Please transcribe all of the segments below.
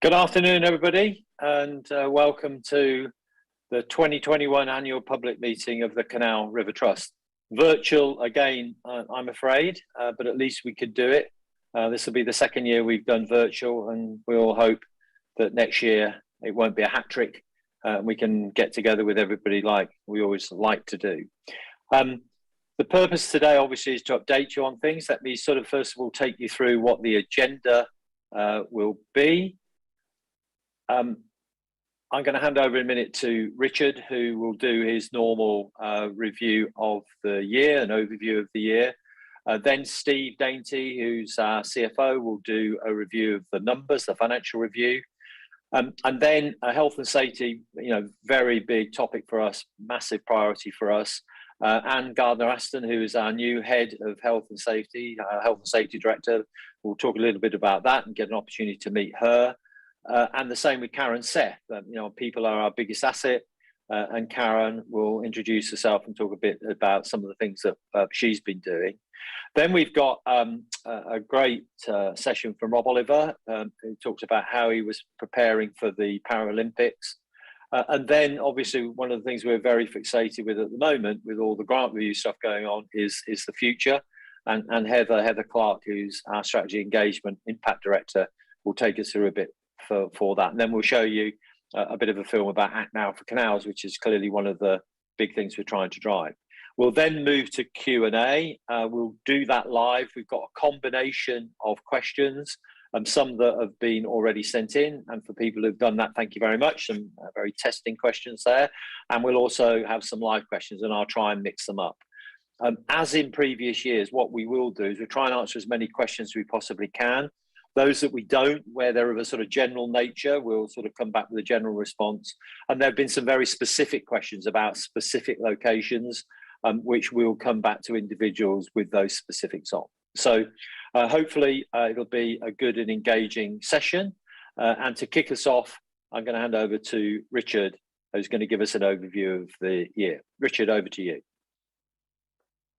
Good afternoon, everybody, and welcome to the 2021 annual public meeting of the Canal River Trust. Virtual again, I'm afraid, but at least we could do it. This will be the second year we've done virtual, and we all hope that next year it won't be a hat trick. We can get together with everybody like we always like to do. The purpose today, obviously, is to update you on things. Let me first of all take you through what the agenda will be. I'm going to hand over in a minute to Richard, who will do his normal review of the year, an overview of the year. Then Steve Dainty, who's our CFO, will do a review of the numbers, the financial review. And then health and safety, very big topic for us, massive priority for us. Anne Gardner-Aston, who is our new head of health and safety director, will talk a little bit about that and get an opportunity to meet her. And the same with Karen Seth. People are our biggest asset, and Karen will introduce herself and talk a bit about some of the things that she's been doing. Then we've got a great session from Rob Oliver, who talks about how he was preparing for the Paralympics. And then, obviously, one of the things we're very fixated with at the moment, with all the grant review stuff going on, is the future. And Heather Clark, who's our strategy engagement impact director, will take us through a bit for that. And then we'll show you a bit of a film about Act Now for Canals, which is clearly one of the big things we're trying to drive. We'll then move to Q&A. We'll do that live. We've got a combination of questions, some that have been already sent in. And for people who've done that, thank you very much. Some very testing questions there. And we'll also have some live questions, and I'll try and mix them up. As in previous years, what we will do is we'll try and answer as many questions as we possibly can. Those that we don't, where they're of a sort of general nature, we'll sort of come back with a general response. And there have been some very specific questions about specific locations, which we'll come back to individuals with those specifics on. So hopefully it'll be a good and engaging session. And to kick us off, I'm going to hand over to Richard, who's going to give us an overview of the year. Richard, over to you.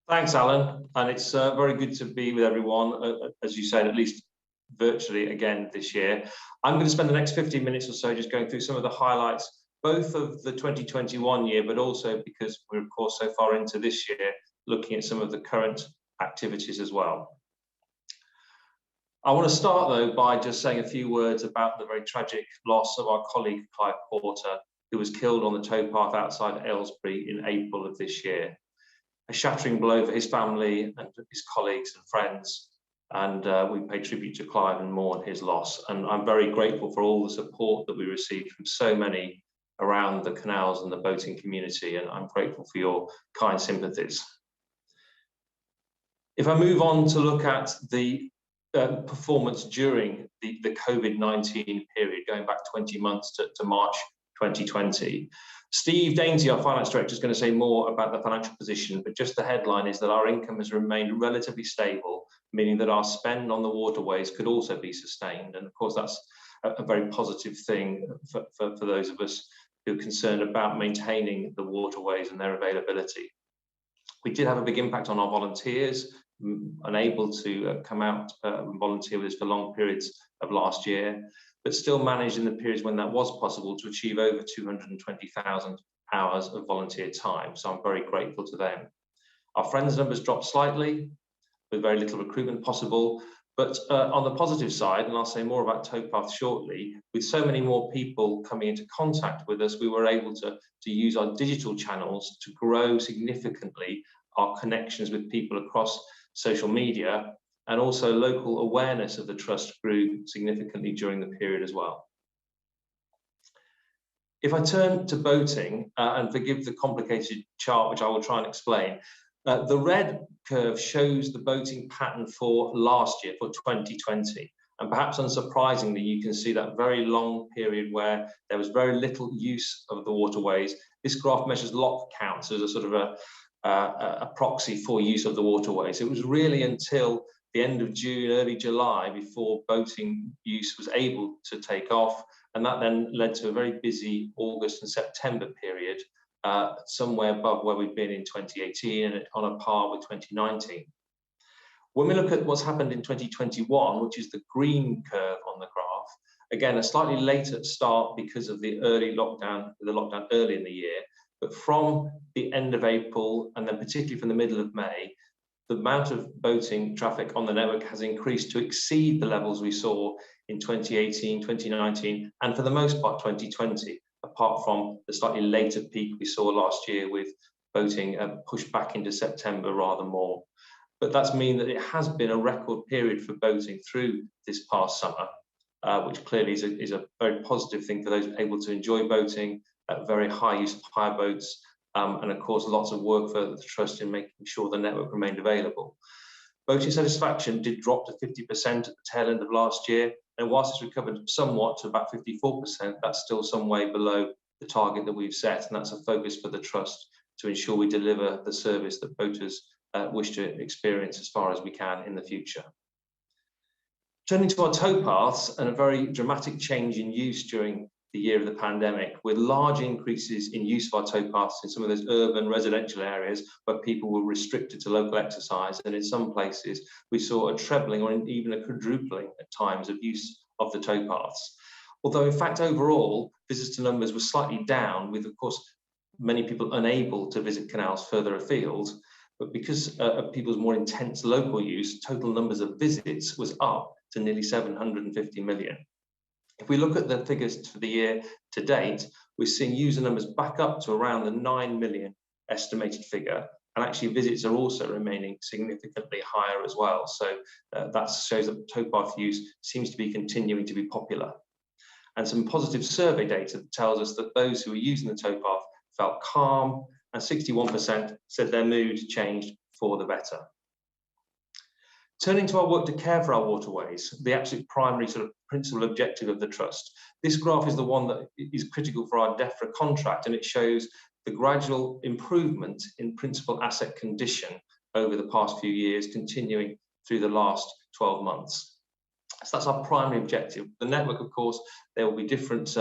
Thanks, Alan. And it's very good to be with everyone, as you said, at least virtually again this year. I'm going to spend the next 15 minutes or so just going through some of the highlights, both of the 2021 year, but also, because we're of course so far into this year, looking at some of the current activities as well. I want to start though by just saying a few words about the very tragic loss of our colleague Clive Porter, who was killed on the towpath outside Aylesbury in April of this year. A shattering blow for his family and his colleagues and friends. And we pay tribute to Clive and mourn his loss. And I'm very grateful for all the support that we received from so many around the canals and the boating community. And I'm grateful for your kind sympathies. If I move on to look at the performance during the COVID-19 period, going back 20 months to March 2020, Steve Dainty, our finance director, is going to say more about the financial position, but just the headline is that our income has remained relatively stable, meaning that our spend on the waterways could also be sustained. And of course, that's a very positive thing for those of us who are concerned about maintaining the waterways and their availability. We did have a big impact on our volunteers, unable to come out and volunteer with us for long periods of last year, but still managed in the periods when that was possible to achieve over 220,000 hours of volunteer time. So I'm very grateful to them. Our friends numbers dropped slightly, with very little recruitment possible. But on the positive side, and I'll say more about Towpath shortly, with so many more people coming into contact with us, we were able to use our digital channels to grow significantly our connections with people across social media, and also local awareness of the Trust grew significantly during the period as well. If I turn to boating, and forgive the complicated chart, which I will try and explain, the red curve shows the boating pattern for last year, for 2020. And perhaps unsurprisingly, you can see that very long period where there was very little use of the waterways. This graph measures lock counts as a sort of a proxy for use of the waterways. It was really until the end of June, early July, before boating use was able to take off. And that then led to a very busy August and September period, somewhere above where we've been in 2018 and on a par with 2019. When we look at what's happened in 2021, which is the green curve on the graph, Again, a slightly later start because of the lockdown early in the year. But from the end of April, and then particularly from the middle of May, the amount of boating traffic on the network has increased to exceed the levels we saw in 2018, 2019, and for the most part 2020, apart from the slightly later peak we saw last year with boating pushed back into September rather more. But that's mean that it has been a record period for boating through this past summer, which clearly is a very positive thing for those able to enjoy boating at very high use of hire boats, and of course lots of work for the Trust in making sure the network remained available. Boating satisfaction did drop to 50% at the tail end of last year, and whilst it's recovered somewhat to about 54%, that's still some way below the target that we've set, and that's a focus for the Trust to ensure we deliver the service that boaters wish to experience as far as we can in the future. Turning to our towpaths, and a very dramatic change in use during the year of the pandemic, with large increases in use of our towpaths in some of those urban residential areas where people were restricted to local exercise, and in some places we saw a trebling or even a quadrupling at times of use of the towpaths. Although in fact overall visitor numbers were slightly down, with of course many people unable to visit canals further afield, but because of people's more intense local use, total numbers of visits was up to nearly 750 million. If we look at the figures for the year to date, we're seeing user numbers back up to around the 9 million estimated figure, and actually visits are also remaining significantly higher as well. So that shows that towpath use seems to be continuing to be popular. And some positive survey data tells us that those who are using the towpath felt calm, and 61% said their mood changed for the better. Turning to our work to care for our waterways, the absolute primary sort of principal objective of the Trust. This graph is the one that is critical for our DEFRA contract, and it shows the gradual improvement in principal asset condition over the past few years, continuing through the last 12 months. So that's our primary objective. The network, of course, there will be different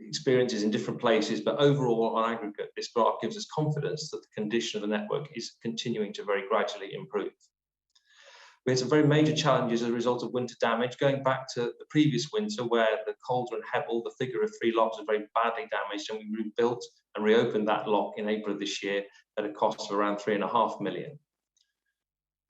experiences in different places, but overall, on aggregate, this graph gives us confidence that the condition of the network is continuing to very gradually improve. We had some very major challenges as a result of winter damage, going back to the previous winter where the Calder and Hebble, the figure of 3 locks, was very badly damaged, and we rebuilt and reopened that lock in April of this year at a cost of around 3.5 million.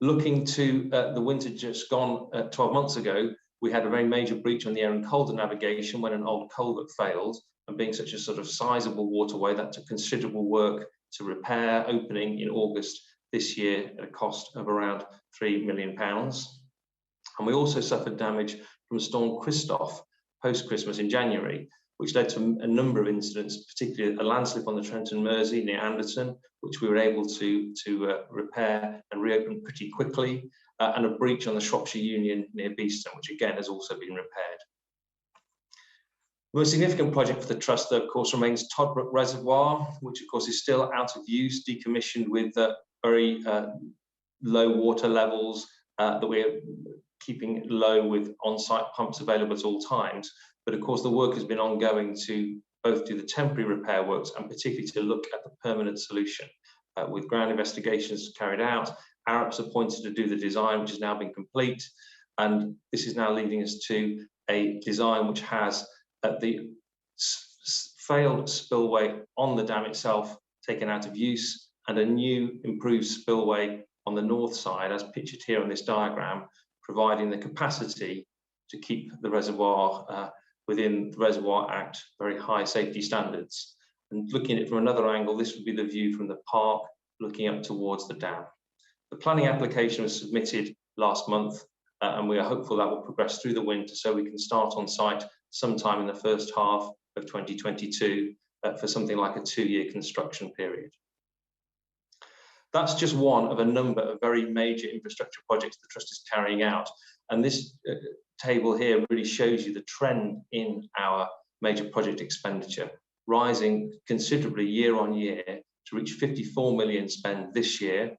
Looking to the winter just gone 12 months ago, we had a very major breach on the Erin Calder navigation when an old culvert failed, and being such a sort of sizable waterway, that took considerable work to repair, opening in August this year at a cost of around £3 million. And we also suffered damage from Storm Christoph post-Christmas in January, which led to a number of incidents, particularly a landslip on the Trenton Mersey near Anderton, which we were able to repair and reopen pretty quickly, and a breach on the Shropshire Union near Beeston, which again has also been repaired. The most significant project for the Trust, though, of course, remains Toddbrook Reservoir, which of course is still out of use, decommissioned with very low water levels that we're keeping low with on-site pumps available at all times. But of course, the work has been ongoing to both do the temporary repair works and particularly to look at the permanent solution. With ground investigations carried out, Arups appointed to do the design, which has now been complete. And this is now leading us to a design which has the failed spillway on the dam itself taken out of use, and a new improved spillway on the north side, as pictured here on this diagram, providing the capacity to keep the reservoir within the Reservoir Act very high safety standards. And looking at it from another angle, this would be the view from the park looking up towards the dam. The planning application was submitted last month, and we are hopeful that will progress through the winter so we can start on site sometime in the first half of 2022 for something like a 2-year construction period. That's just one of a number of very major infrastructure projects the Trust is carrying out. And this table here really shows you the trend in our major project expenditure, rising considerably year on year to reach 54 million spent this year.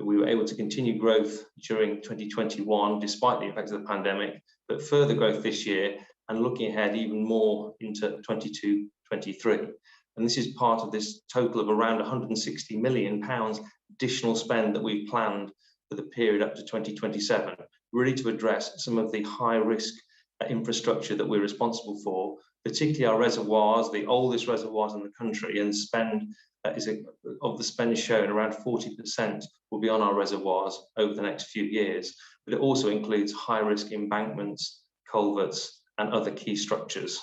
We were able to continue growth during 2021, despite the effects of the pandemic, but further growth this year, and looking ahead even more into 22-23. And this is part of this total of around £160 million additional spend that we've planned for the period up to 2027, really to address some of the high risk infrastructure that we're responsible for, particularly our reservoirs, the oldest reservoirs in the country, and of the spend shown, around 40% will be on our reservoirs over the next few years. But it also includes high-risk embankments, culverts, and other key structures.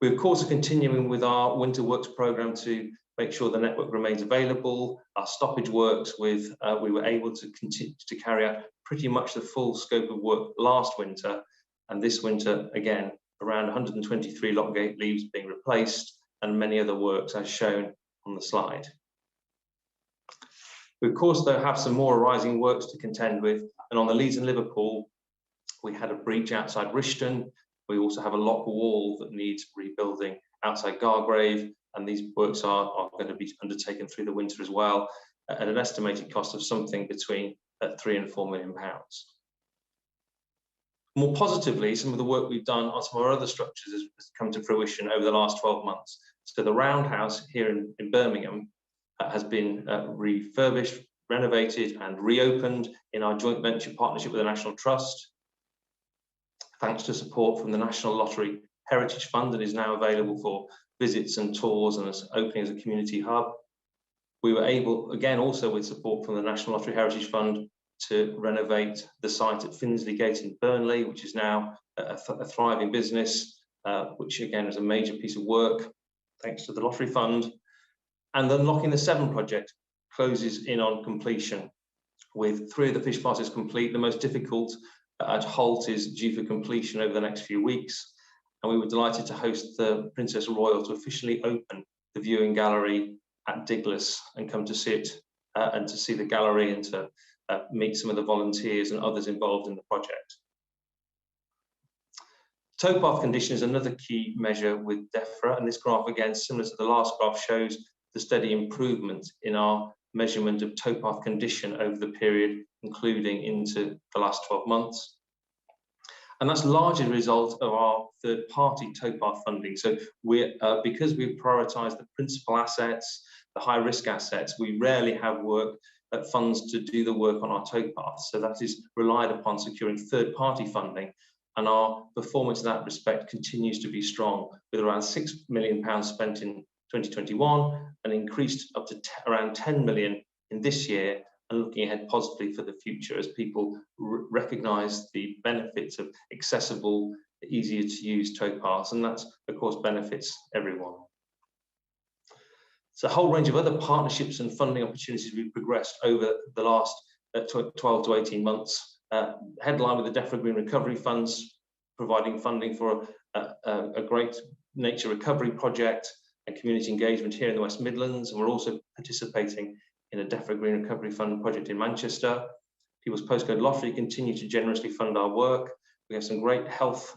We, of course, are continuing with our winter works programme to make sure the network remains available. Our stoppage works we were able to continue to carry out pretty much the full scope of work last winter, and this winter, again, around 123 lock gate leaves being replaced, and many other works as shown on the slide. We, of course, though, have some more arising works to contend with, and on the Leeds and Liverpool, we had a breach outside Rishton. We also have a lock wall that needs rebuilding outside Gargrave, and these works are going to be undertaken through the winter as well, at an estimated cost of something between £3 and £4 million. More positively, some of the work we've done on some of our other structures has come to fruition over the last 12 months. So the Roundhouse here in Birmingham has been refurbished, renovated and reopened in our joint venture partnership with the National Trust, thanks to support from the National Lottery Heritage Fund, and is now available for visits and tours and as opening as a community hub. We were able, again, also with support from the National Lottery Heritage Fund, to renovate the site at Finsley Gate in Burnley, which is now a thriving business, which again is a major piece of work, thanks to the Lottery Fund. And the Unlocking the Severn project closes in on completion, with 3 of the fish passes complete. The most difficult at Holt is due for completion over the next few weeks. And we were delighted to host the Princess Royal to officially open the viewing gallery at Diglas and come to see it and to see the gallery and to meet some of the volunteers and others involved in the project. Towpath condition is another key measure with DEFRA, and this graph, again, similar to the last graph, shows the steady improvement in our measurement of towpath condition over the period, including into the last 12 months. And that's largely a result of our third-party towpath funding. So because we prioritise the principal assets, the high-risk assets, we rarely have funds to do the work on our towpaths. So that is relied upon securing third-party funding, and our performance in that respect continues to be strong, with around £6 million spent in 2021 and increased up to around 10 million in this year, and looking ahead positively for the future as people recognise the benefits of accessible, easier to use towpaths, and that, of course, benefits everyone. So a whole range of other partnerships and funding opportunities we've progressed over the last 12 to 18 months. Headline with the DEFRA Green Recovery Funds, providing funding for a great nature recovery project and community engagement here in the West Midlands. And we're also participating in a DEFRA Green Recovery Fund project in Manchester. People's Postcode Lottery continue to generously fund our work. We have some great health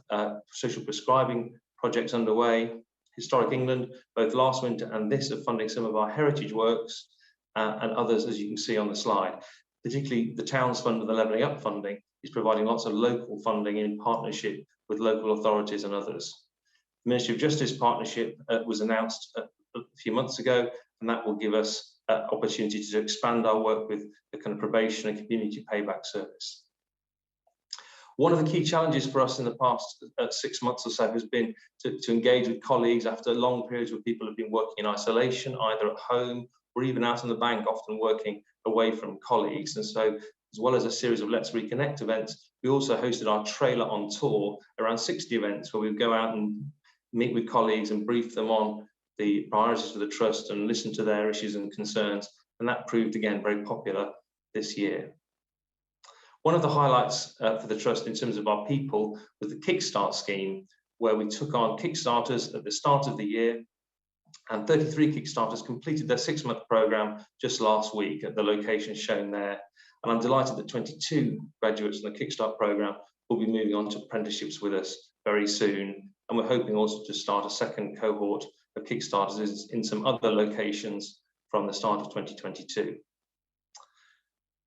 social prescribing projects underway. Historic England, both last winter and this, are funding some of our heritage works and others, as you can see on the slide. Particularly the Towns Fund and the Levelling Up funding is providing lots of local funding in partnership with local authorities and others. The Ministry of Justice partnership was announced a few months ago, and that will give us opportunity to expand our work with the kind of probation and community payback service. One of the key challenges for us in the past 6 months or so has been to engage with colleagues after long periods where people have been working in isolation, either at home or even out on the bank, often working away from colleagues. And so, as well as a series of Let's Reconnect events, we also hosted our Trailer on Tour, around 60 events where we go out and meet with colleagues and brief them on the priorities for the Trust and listen to their issues and concerns. And that proved, again, very popular this year. One of the highlights for the Trust in terms of our people was the Kickstart scheme, where we took on Kickstarters at the start of the year, and 33 Kickstarters completed their 6-month programme just last week at the location shown there. And I'm delighted that 22 graduates from the Kickstart programme will be moving on to apprenticeships with us very soon. And we're hoping also to start a second cohort of Kickstarters in some other locations from the start of 2022.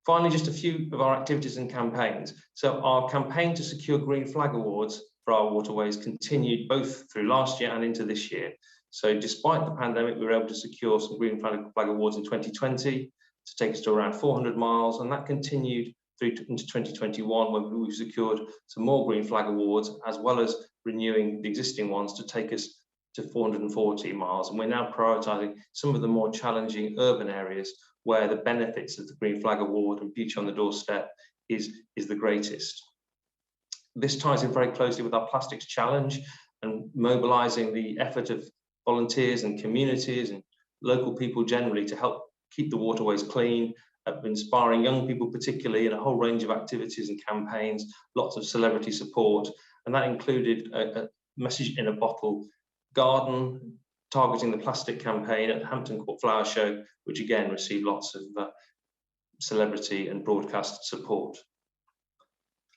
Finally, just a few of our activities and campaigns. So our campaign to secure Green Flag Awards for our waterways continued both through last year and into this year. So despite the pandemic, we were able to secure some Green Flag Awards in 2020 to take us to around 400 miles, and that continued through into 2021, when we've secured some more Green Flag awards, as well as renewing the existing ones to take us to 440 miles. And we're now prioritising some of the more challenging urban areas where the benefits of the Green Flag award and Beauty on the Doorstep is the greatest. This ties in very closely with our Plastics Challenge and mobilising the effort of volunteers and communities and local people generally to help keep the waterways clean, inspiring young people particularly in a whole range of activities and campaigns, lots of celebrity support. And that included a message in a bottle garden targeting the plastic campaign at the Hampton Court Flower Show, which again received lots of celebrity and broadcast support.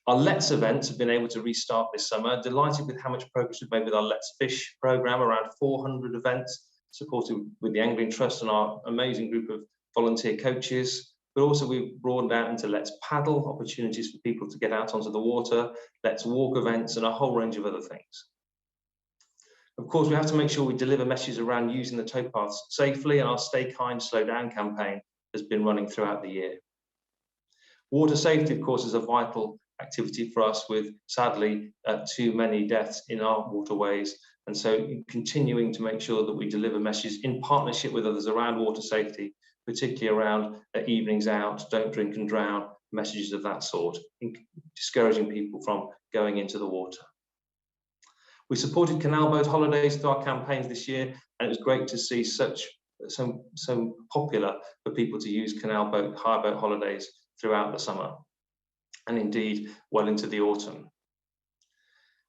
Our Let's events have been able to restart this summer. Delighted with how much progress we've made with our Let's Fish programme, around 400 events supported with the Angling Trust and our amazing group of volunteer coaches. But also we've broadened out into Let's Paddle, opportunities for people to get out onto the water, Let's Walk events, and a whole range of other things. Of course, we have to make sure we deliver messages around using the towpaths safely, and our Stay Kind, Slow Down campaign has been running throughout the year. Water safety, of course, is a vital activity for us, with sadly too many deaths in our waterways. And so continuing to make sure that we deliver messages in partnership with others around water safety, particularly around evenings out, don't drink and drown, messages of that sort, discouraging people from going into the water. We supported canal boat holidays through our campaigns this year, and it was great to see so popular for people to use canal boat, hire boat holidays throughout the summer, and indeed well into the autumn.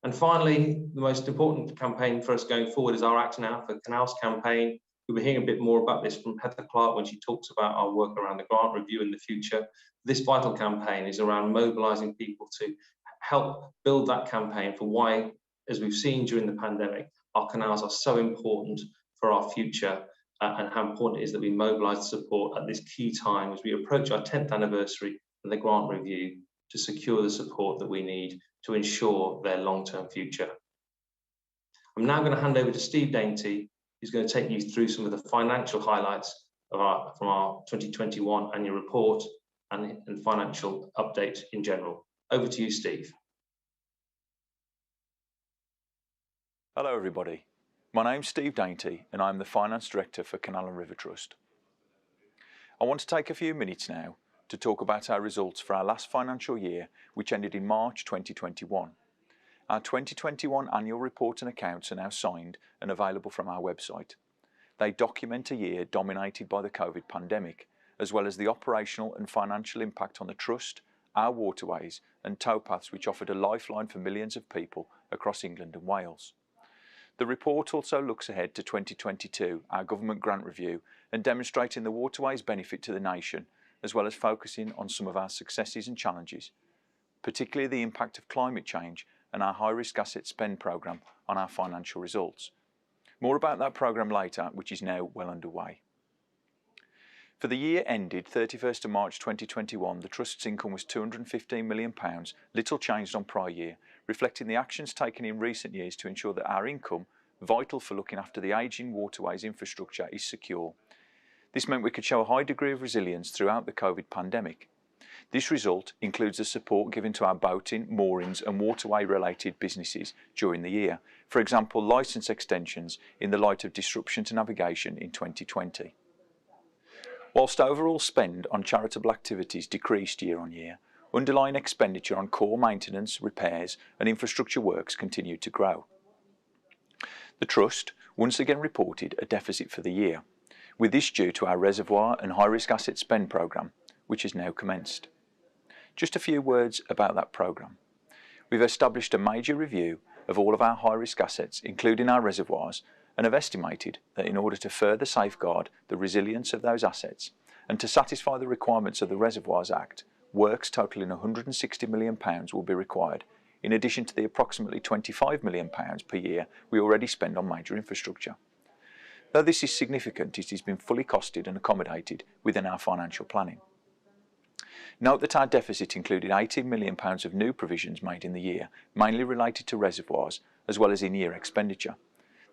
And finally, the most important campaign for us going forward is our Act Now for Canals campaign. We'll be hearing a bit more about this from Heather Clark when she talks about our work around the grant review in the future. This vital campaign is around mobilising people to help build that campaign for why, as we've seen during the pandemic, our canals are so important for our future, and how important it is that we mobilise support at this key time as we approach our 10th anniversary of the grant review to secure the support that we need to ensure their long-term future. I'm now going to hand over to Steve Dainty, who's going to take you through some of the financial highlights from our 2021 annual report and financial update in general. Over to you, Steve. Hello everybody, my name's Steve Dainty and I'm the Finance Director for Canal and River Trust. I want to take a few minutes now to talk about our results for our last financial year, which ended in March 2021. Our 2021 annual report and accounts are now signed and available from our website. They document a year dominated by the COVID pandemic, as well as the operational and financial impact on the Trust, our waterways and towpaths, which offered a lifeline for millions of people across England and Wales. The report also looks ahead to 2022, our government grant review, and demonstrating the waterways' benefit to the nation, as well as focusing on some of our successes and challenges, particularly the impact of climate change and our high-risk asset spend programme on our financial results. More about that programme later, which is now well underway. For the year ended 31st of March 2021, the Trust's income was £215 million, little changed on prior year, reflecting the actions taken in recent years to ensure that our income, vital for looking after the ageing waterways infrastructure, is secure. This meant we could show a high degree of resilience throughout the COVID pandemic. This result includes the support given to our boating, moorings and waterway related businesses during the year, for example licence extensions in the light of disruption to navigation in 2020. Whilst overall spend on charitable activities decreased year on year, underlying expenditure on core maintenance, repairs and infrastructure works continued to grow. The Trust once again reported a deficit for the year, with this due to our reservoir and high-risk asset spend programme, which has now commenced. Just a few words about that programme. We've established a major review of all of our high-risk assets, including our reservoirs, and have estimated that in order to further safeguard the resilience of those assets and to satisfy the requirements of the Reservoirs Act, works totalling £160 million will be required, in addition to the approximately £25 million per year we already spend on major infrastructure. Though this is significant, it has been fully costed and accommodated within our financial planning. Note that our deficit included £18 million of new provisions made in the year, mainly related to reservoirs, as well as in-year expenditure.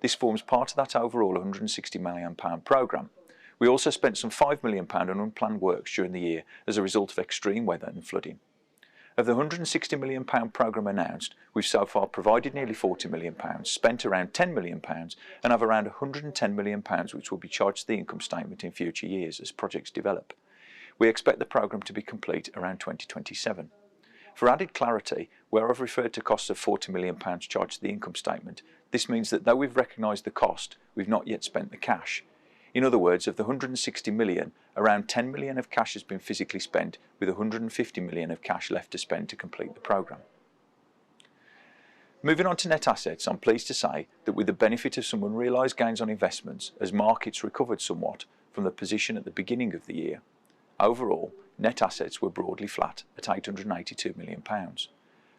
This forms part of that overall £160 million programme. We also spent some £5 million on unplanned works during the year as a result of extreme weather and flooding. Of the £160 million programme announced, we've so far provided nearly £40 million, spent around £10 million and have around £110 million which will be charged to the income statement in future years as projects develop. We expect the programme to be complete around 2027. For added clarity, where I've referred to costs of £40 million charged to the income statement, this means that though we've recognised the cost, we've not yet spent the cash. In other words, of the £160 million, around £10 million of cash has been physically spent, with £150 million of cash left to spend to complete the programme. Moving on to net assets, I'm pleased to say that with the benefit of some unrealised gains on investments as markets recovered somewhat from the position at the beginning of the year, overall, net assets were broadly flat at £882 million.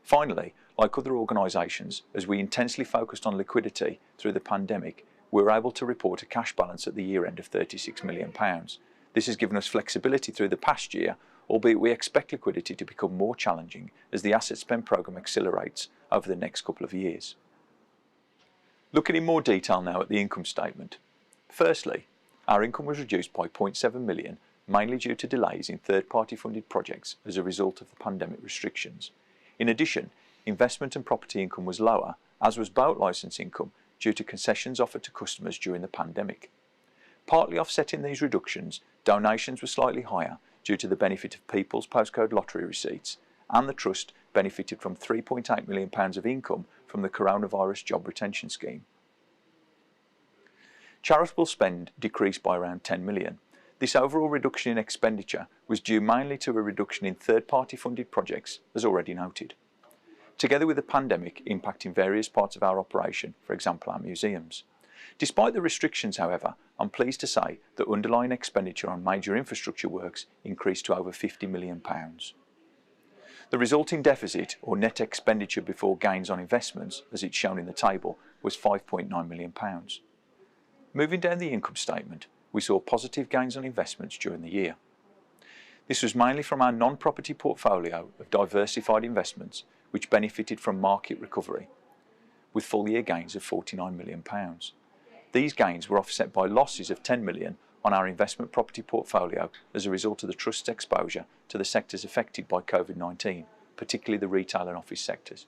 Finally, like other organisations, as we intensely focused on liquidity through the pandemic, we were able to report a cash balance at the year end of £36 million. This has given us flexibility through the past year, albeit we expect liquidity to become more challenging as the asset spend programme accelerates over the next couple of years. Looking in more detail now at the income statement. Firstly, our income was reduced by £0.7 million, mainly due to delays in third-party funded projects as a result of the pandemic restrictions. In addition, investment and property income was lower, as was boat licence income, due to concessions offered to customers during the pandemic. Partly offsetting these reductions, donations were slightly higher due to the benefit of People's Postcode Lottery receipts, and the Trust benefited from £3.8 million of income from the Coronavirus Job Retention Scheme. Charitable spend decreased by around £10 million. This overall reduction in expenditure was due mainly to a reduction in third-party funded projects, as already noted. Together with the pandemic impacting various parts of our operation, for example our museums. Despite the restrictions, however, I'm pleased to say that underlying expenditure on major infrastructure works increased to over £50 million. The resulting deficit, or net expenditure before gains on investments, as it's shown in the table, was £5.9 million. Moving down the income statement, we saw positive gains on investments during the year. This was mainly from our non-property portfolio of diversified investments, which benefited from market recovery, with full-year gains of £49 million. These gains were offset by losses of £10 million on our investment property portfolio as a result of the Trust's exposure to the sectors affected by COVID-19, particularly the retail and office sectors.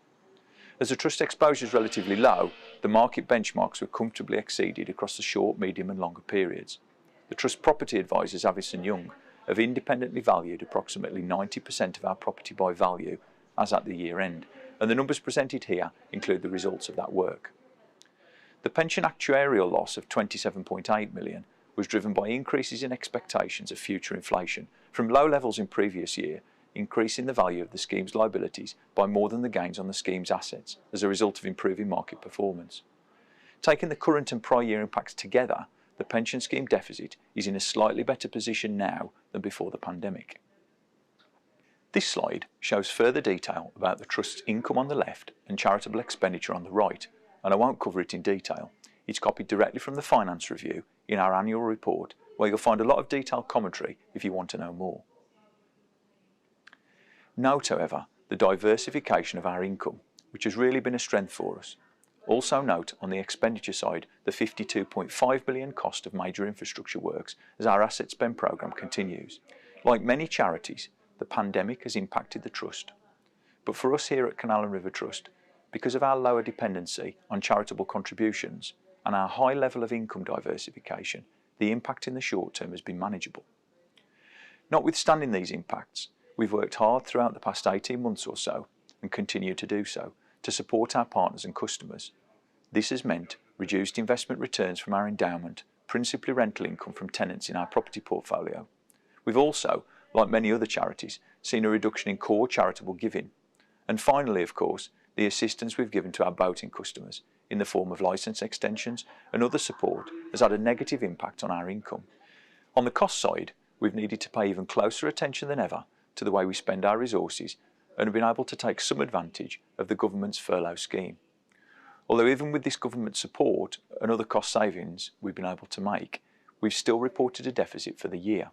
As the Trust exposure is relatively low, the market benchmarks were comfortably exceeded across the short, medium and longer periods. The Trust property advisors Avison Young have independently valued approximately 90% of our property by value as at the year end, and the numbers presented here include the results of that work. The pension actuarial loss of £27.8 million was driven by increases in expectations of future inflation from low levels in previous year, increasing the value of the scheme's liabilities by more than the gains on the scheme's assets as a result of improving market performance. Taking the current and prior year impacts together, the pension scheme deficit is in a slightly better position now than before the pandemic. This slide shows further detail about the Trust's income on the left and charitable expenditure on the right, and I won't cover it in detail. It's copied directly from the Finance Review in our annual report, where you'll find a lot of detailed commentary if you want to know more. Note, however, the diversification of our income, which has really been a strength for us. Also note on the expenditure side the £52.5 million cost of major infrastructure works as our asset spend programme continues. Like many charities, the pandemic has impacted the Trust. But for us here at Canal and River Trust, because of our lower dependency on charitable contributions and our high level of income diversification, the impact in the short term has been manageable. Notwithstanding these impacts, we've worked hard throughout the past 18 months or so, and continue to do so, to support our partners and customers. This has meant reduced investment returns from our endowment, principally rental income from tenants in our property portfolio. We've also, like many other charities, seen a reduction in core charitable giving. And finally, of course, the assistance we've given to our boating customers in the form of licence extensions and other support has had a negative impact on our income. On the cost side, we've needed to pay even closer attention than ever to the way we spend our resources and have been able to take some advantage of the government's furlough scheme. Although even with this government support and other cost savings we've been able to make, we've still reported a deficit for the year.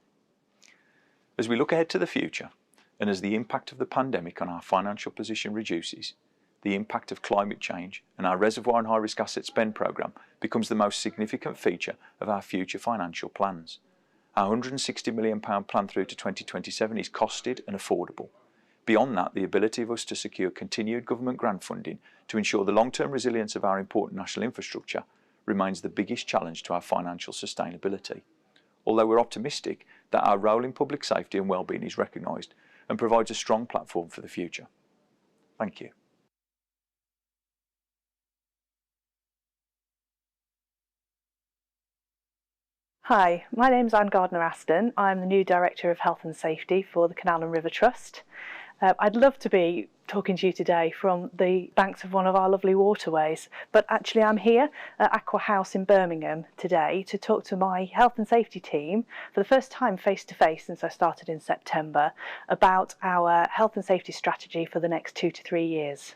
As we look ahead to the future, and as the impact of the pandemic on our financial position reduces, the impact of climate change and our reservoir and high-risk asset spend programme becomes the most significant feature of our future financial plans. Our £160 million plan through to 2027 is costed and affordable, Beyond that, the ability of us to secure continued government grant funding to ensure the long-term resilience of our important national infrastructure remains the biggest challenge to our financial sustainability. Although we're optimistic that our role in public safety and wellbeing is recognised and provides a strong platform for the future. Thank you. Hi, my name's Anne Gardner-Aston. I'm the new Director of Health and Safety for the Canal and River Trust. I'd love to be talking to you today from the banks of one of our lovely waterways, but actually I'm here at Aqua House in Birmingham today to talk to my health and safety team for the first time face to face since I started in September about our health and safety strategy for the next 2 to 3 years.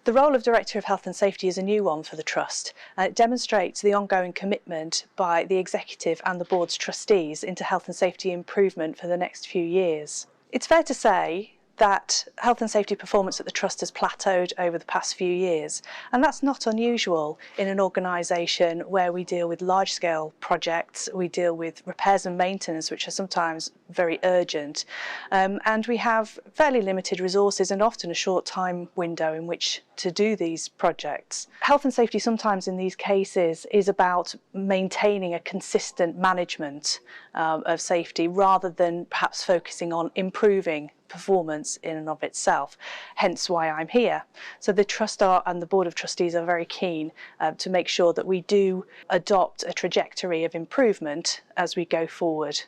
The role of Director of Health and Safety is a new one for the Trust, and it demonstrates the ongoing commitment by the Executive and the Board's trustees into health and safety improvement for the next few years. It's fair to say that health and safety performance at the Trust has plateaued over the past few years, and that's not unusual in an organisation where we deal with large-scale projects, we deal with repairs and maintenance which are sometimes very urgent, and we have fairly limited resources and often a short time window in which to do these projects. Health and safety sometimes in these cases is about maintaining a consistent management of safety rather than perhaps focusing on improving performance in and of itself, hence why I'm here. So the Trust and the Board of Trustees are very keen to make sure that we do adopt a trajectory of improvement as we go forward.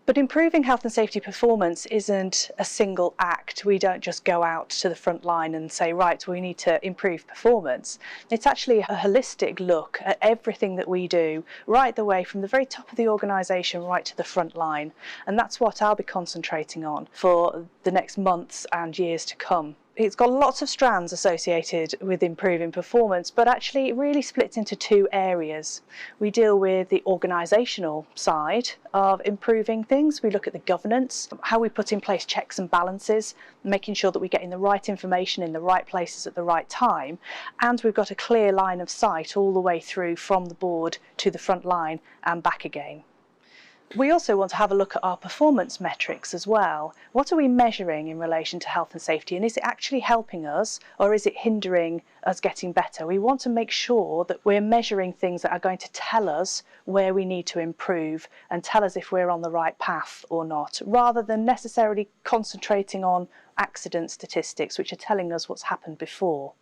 But improving health and safety performance isn't a single act. We don't just go out to the front line and say, right, we need to improve performance. It's actually a holistic look at everything that we do, right the way from the very top of the organisation right to the front line. And that's what I'll be concentrating on for the next months and years to come. It's got lots of strands associated with improving performance, but actually it really splits into 2 areas. We deal with the organisational side of improving things. We look at the governance, how we put in place checks and balances, making sure that we're getting the right information in the right places at the right time, and we've got a clear line of sight all the way through from the board to the front line and back again. We also want to have a look at our performance metrics as well. What are we measuring in relation to health and safety, and is it actually helping us or is it hindering us getting better? We want to make sure that we're measuring things that are going to tell us where we need to improve and tell us if we're on the right path or not, rather than necessarily concentrating on accident statistics which are telling us what's happened before.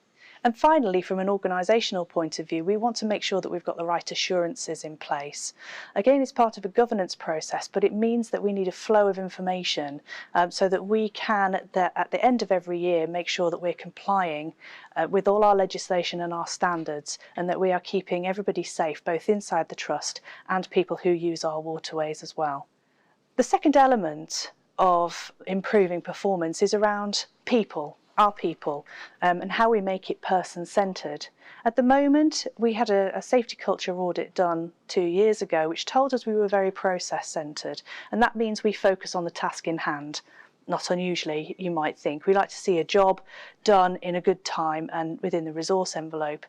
And finally, from an organisational point of view, we want to make sure that we've got the right assurances in place. Again, it's part of a governance process, but it means that we need a flow of information so that we can, at the end of every year, make sure that we're complying with all our legislation and our standards, and that we are keeping everybody safe, both inside the Trust and people who use our waterways as well. The second element of improving performance is around people. Our people, and how we make it person-centred. At the moment, we had a safety culture audit done 2 years ago which told us we were very process-centred, and that means we focus on the task in hand. Not unusually, you might think. We like to see a job done in a good time and within the resource envelope.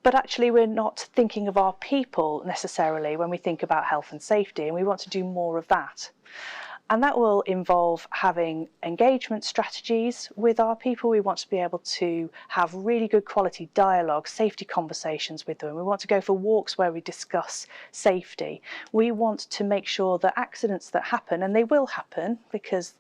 But actually we're not thinking of our people necessarily when we think about health and safety, and we want to do more of that. And that will involve having engagement strategies with our people. We want to be able to have really good quality dialogue, safety conversations with them. We want to go for walks where we discuss safety. We want to make sure that accidents that happen, and they will happen because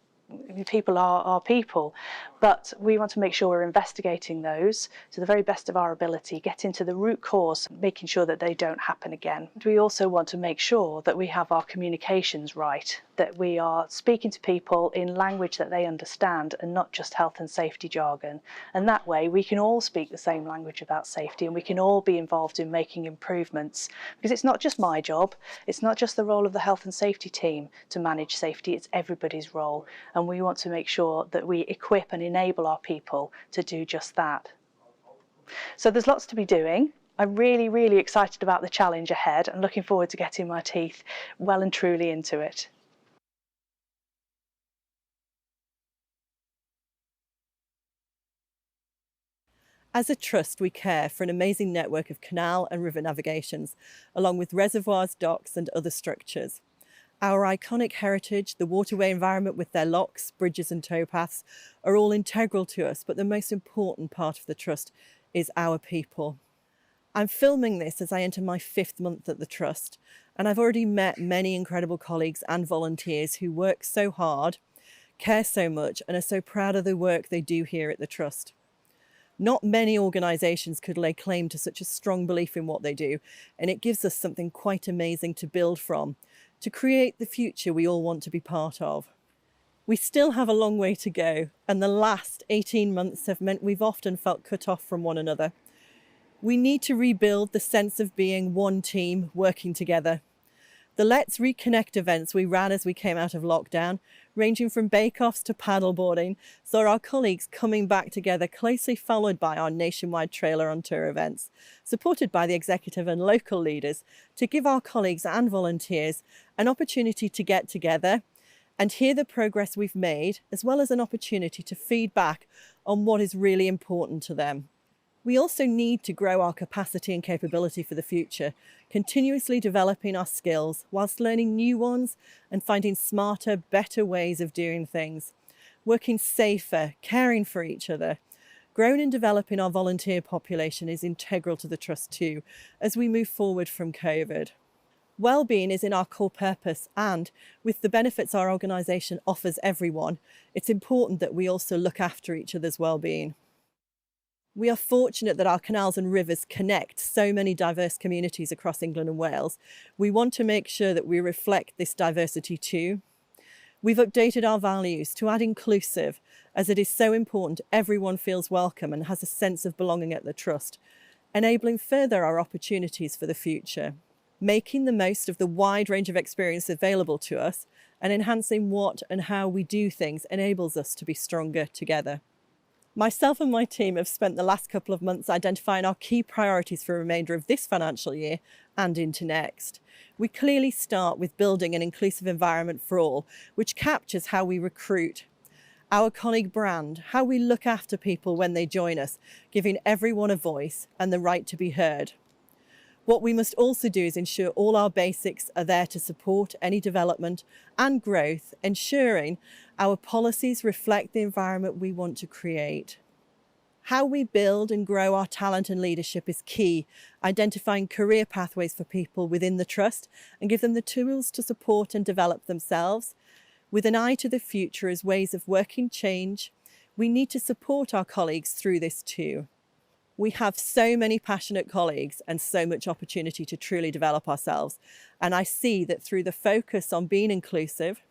people are people, but we want to make sure we're investigating those to the very best of our ability, get into the root cause, making sure that they don't happen again. We also want to make sure that we have our communications right, that we are speaking to people in language that they understand and not just health and safety jargon. And that way we can all speak the same language about safety, and we can all be involved in making improvements, because it's not just my job, it's not just the role of the health and safety team to manage safety, it's everybody's role. And we want to make sure that we equip and enable our people to do just that. So there's lots to be doing. I'm really, really excited about the challenge ahead and looking forward to getting my teeth well and truly into it. As a trust, we care for an amazing network of canal and river navigations, along with reservoirs, docks and other structures. Our iconic heritage, the waterway environment with their locks, bridges and towpaths are all integral to us, but the most important part of the Trust is our people. I'm filming this as I enter my 5th month at the Trust, and I've already met many incredible colleagues and volunteers who work so hard, care so much, and are so proud of the work they do here at the Trust. Not many organisations could lay claim to such a strong belief in what they do, and it gives us something quite amazing to build from, to create the future we all want to be part of. We still have a long way to go, and the last 18 months have meant we've often felt cut off from one another. We need to rebuild the sense of being one team working together. The Let's Reconnect events we ran as we came out of lockdown, ranging from bake-offs to paddleboarding, saw our colleagues coming back together, closely followed by our nationwide Trailer on Tour events, supported by the executive and local leaders, to give our colleagues and volunteers an opportunity to get together and hear the progress we've made, as well as an opportunity to feed back on what is really important to them. We also need to grow our capacity and capability for the future, continuously developing our skills whilst learning new ones and finding smarter, better ways of doing things, working safer, caring for each other. Growing and developing our volunteer population is integral to the Trust too, as we move forward from COVID. Wellbeing is in our core purpose, and with the benefits our organisation offers everyone, it's important that we also look after each other's wellbeing. We are fortunate that our canals and rivers connect so many diverse communities across England and Wales. We want to make sure that we reflect this diversity too. We've updated our values to add inclusive, as it is so important everyone feels welcome and has a sense of belonging at the Trust, enabling further our opportunities for the future, making the most of the wide range of experience available to us, and enhancing what and how we do things enables us to be stronger together. Myself and my team have spent the last couple of months identifying our key priorities for the remainder of this financial year and into next. We clearly start with building an inclusive environment for all, which captures how we recruit, our colleague brand, how we look after people when they join us, giving everyone a voice and the right to be heard. What we must also do is ensure all our basics are there to support any development and growth, ensuring our policies reflect the environment we want to create. How we build and grow our talent and leadership is key, identifying career pathways for people within the Trust and give them the tools to support and develop themselves. With an eye to the future as ways of working change, we need to support our colleagues through this too. We have so many passionate colleagues and so much opportunity to truly develop ourselves. And I see that through the focus on being inclusive,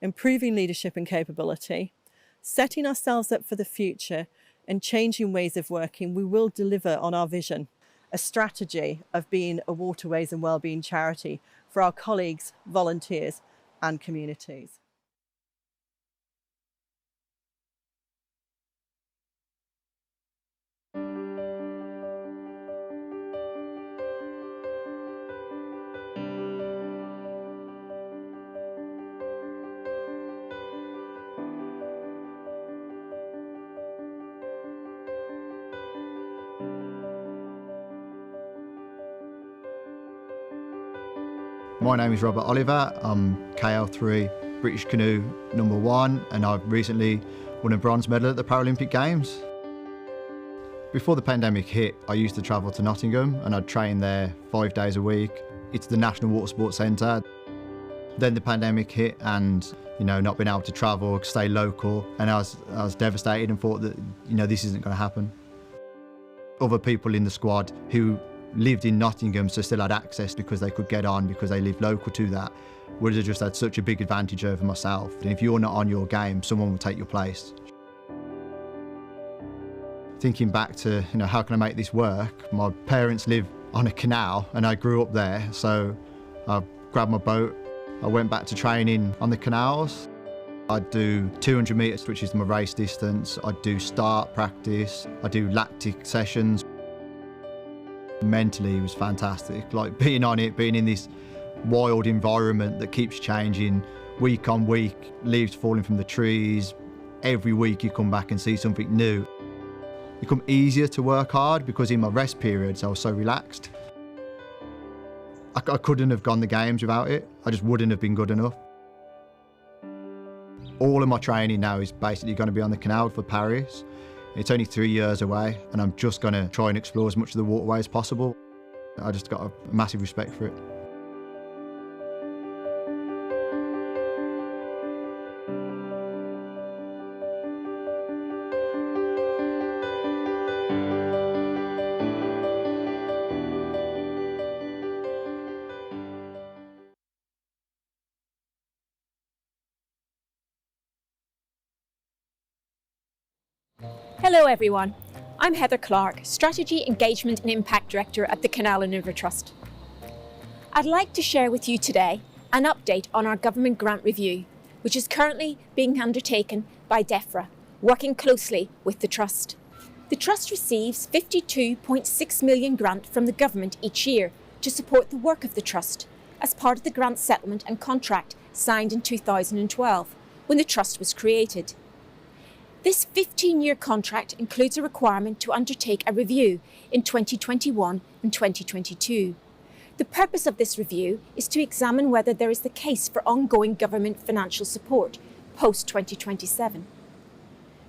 improving leadership and capability, setting ourselves up for the future and changing ways of working, we will deliver on our vision, a strategy of being a waterways and wellbeing charity for our colleagues, volunteers and communities. My name is Robert Oliver. I'm KL3 British Canoe #1, and I've recently won a bronze medal at the Paralympic Games. Before the pandemic hit, I used to travel to Nottingham and I'd train there 5 days a week. It's the National Water Sports Centre. Then the pandemic hit and, not being able to travel, stay local, and I was devastated and thought that, this isn't going to happen. Other people in the squad who lived in Nottingham, so still had access because they could get on because they lived local to that, would have just had such a big advantage over myself. And if you're not on your game, someone will take your place. Thinking back to, how can I make this work? My parents live on a canal and I grew up there, so I grabbed my boat. I went back to training on the canals. I'd do 200 metres, which is my race distance. I'd do start practice. I'd do lactic sessions. Mentally, it was fantastic. Like being on it, being in this wild environment that keeps changing week on week, leaves falling from the trees. Every week you come back and see something new. It become easier to work hard because in my rest periods I was so relaxed. I couldn't have gone the games without it. I just wouldn't have been good enough. All of my training now is basically going to be on the canal for Paris. It's only 3 years away, and I'm just going to try and explore as much of the waterway as possible. I just got a massive respect for it. Hello everyone, I'm Heather Clark, Strategy, Engagement and Impact Director at the Canal and River Trust. I'd like to share with you today an update on our government grant review, which is currently being undertaken by DEFRA, working closely with the Trust. The Trust receives £52.6 million grant from the government each year to support the work of the Trust as part of the grant settlement and contract signed in 2012, when the Trust was created. This 15-year contract includes a requirement to undertake a review in 2021 and 2022. The purpose of this review is to examine whether there is the case for ongoing government financial support post-2027.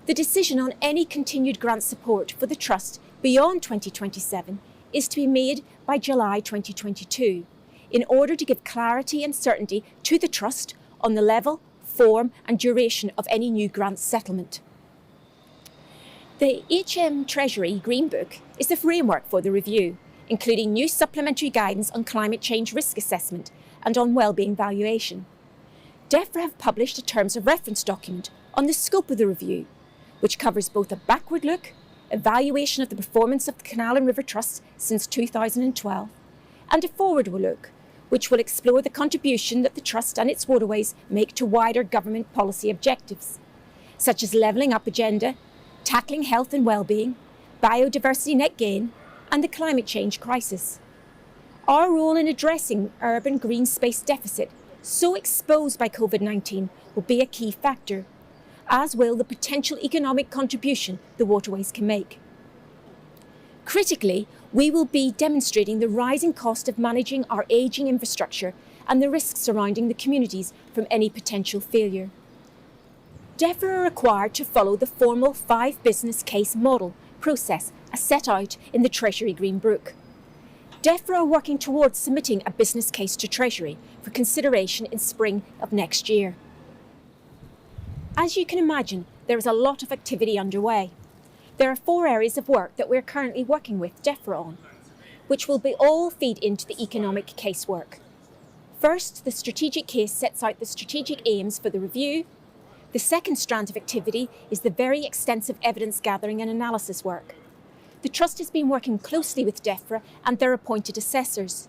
The decision on any continued grant support for the Trust beyond 2027 is to be made by July 2022 in order to give clarity and certainty to the Trust on the level, form and duration of any new grant settlement. The HM Treasury Green Book is the framework for the review, including new supplementary guidance on climate change risk assessment and on wellbeing valuation. DEFRA have published a Terms of Reference document on the scope of the review, which covers both a backward look, evaluation of the performance of the Canal and River Trust since 2012, and a forward look, which will explore the contribution that the Trust and its waterways make to wider government policy objectives, such as levelling up agenda, tackling health and well-being, biodiversity net gain, and the climate change crisis. Our role in addressing urban green space deficit, so exposed by COVID-19, will be a key factor, as will the potential economic contribution the waterways can make. Critically, we will be demonstrating the rising cost of managing our ageing infrastructure and the risks surrounding the communities from any potential failure. DEFRA are required to follow the formal 5 business case model process as set out in the Treasury Green Book. DEFRA are working towards submitting a business case to Treasury for consideration in spring of next year. As you can imagine, there is a lot of activity underway. There are 4 areas of work that we're currently working with DEFRA on, which will all feed into the economic case work. First, the strategic case sets out the strategic aims for the review. The second strand of activity is the very extensive evidence gathering and analysis work. The Trust has been working closely with DEFRA and their appointed assessors.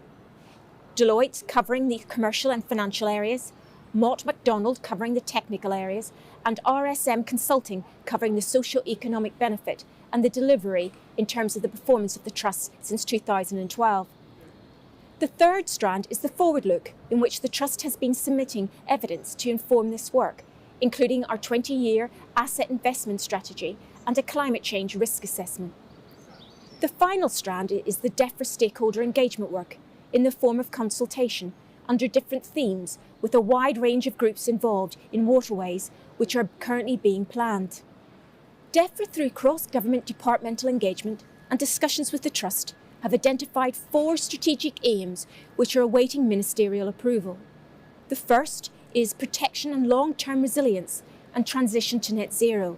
Deloitte covering the commercial and financial areas, Mott MacDonald covering the technical areas, and RSM Consulting covering the socio-economic benefit and the delivery in terms of the performance of the Trust since 2012. The third strand is the forward look, in which the Trust has been submitting evidence to inform this work, including our 20-year asset investment strategy and a climate change risk assessment. The final strand is the DEFRA stakeholder engagement work in the form of consultation under different themes with a wide range of groups involved in waterways which are currently being planned. DEFRA, through cross-government departmental engagement and discussions with the Trust, have identified 4 strategic aims which are awaiting ministerial approval. The first is protection and long-term resilience and transition to net zero.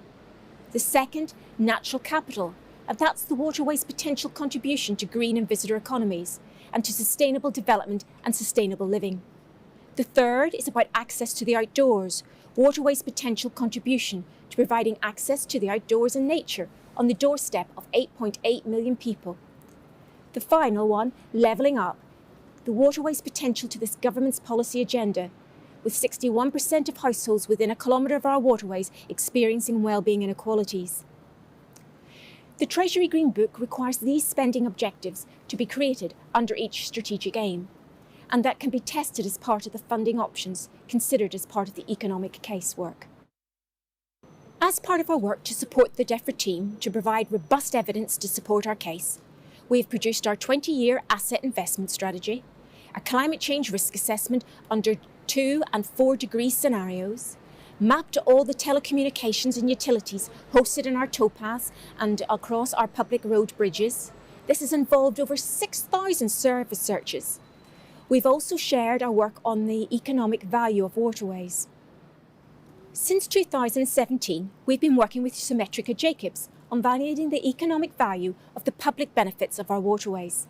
The second, natural capital, and that's the waterways' potential contribution to green and visitor economies and to sustainable development and sustainable living. The third is about access to the outdoors, waterways' potential contribution to providing access to the outdoors and nature on the doorstep of 8.8 million people. The final one, levelling up, the waterways' potential to this government's policy agenda, with 61% of households within a kilometre of our waterways experiencing wellbeing inequalities. The Treasury Green Book requires these spending objectives to be created under each strategic aim, and that can be tested as part of the funding options considered as part of the economic case work. As part of our work to support the DEFRA team to provide robust evidence to support our case, we have produced our 20-year asset investment strategy, a climate change risk assessment under 2 and 4 degree scenarios, mapped all the telecommunications and utilities hosted in our towpaths and across our public road bridges. This has involved over 6,000 service searches. We've also shared our work on the economic value of waterways. Since 2017, we've been working with Symmetrica Jacobs on validating the economic value of the public benefits of our waterways.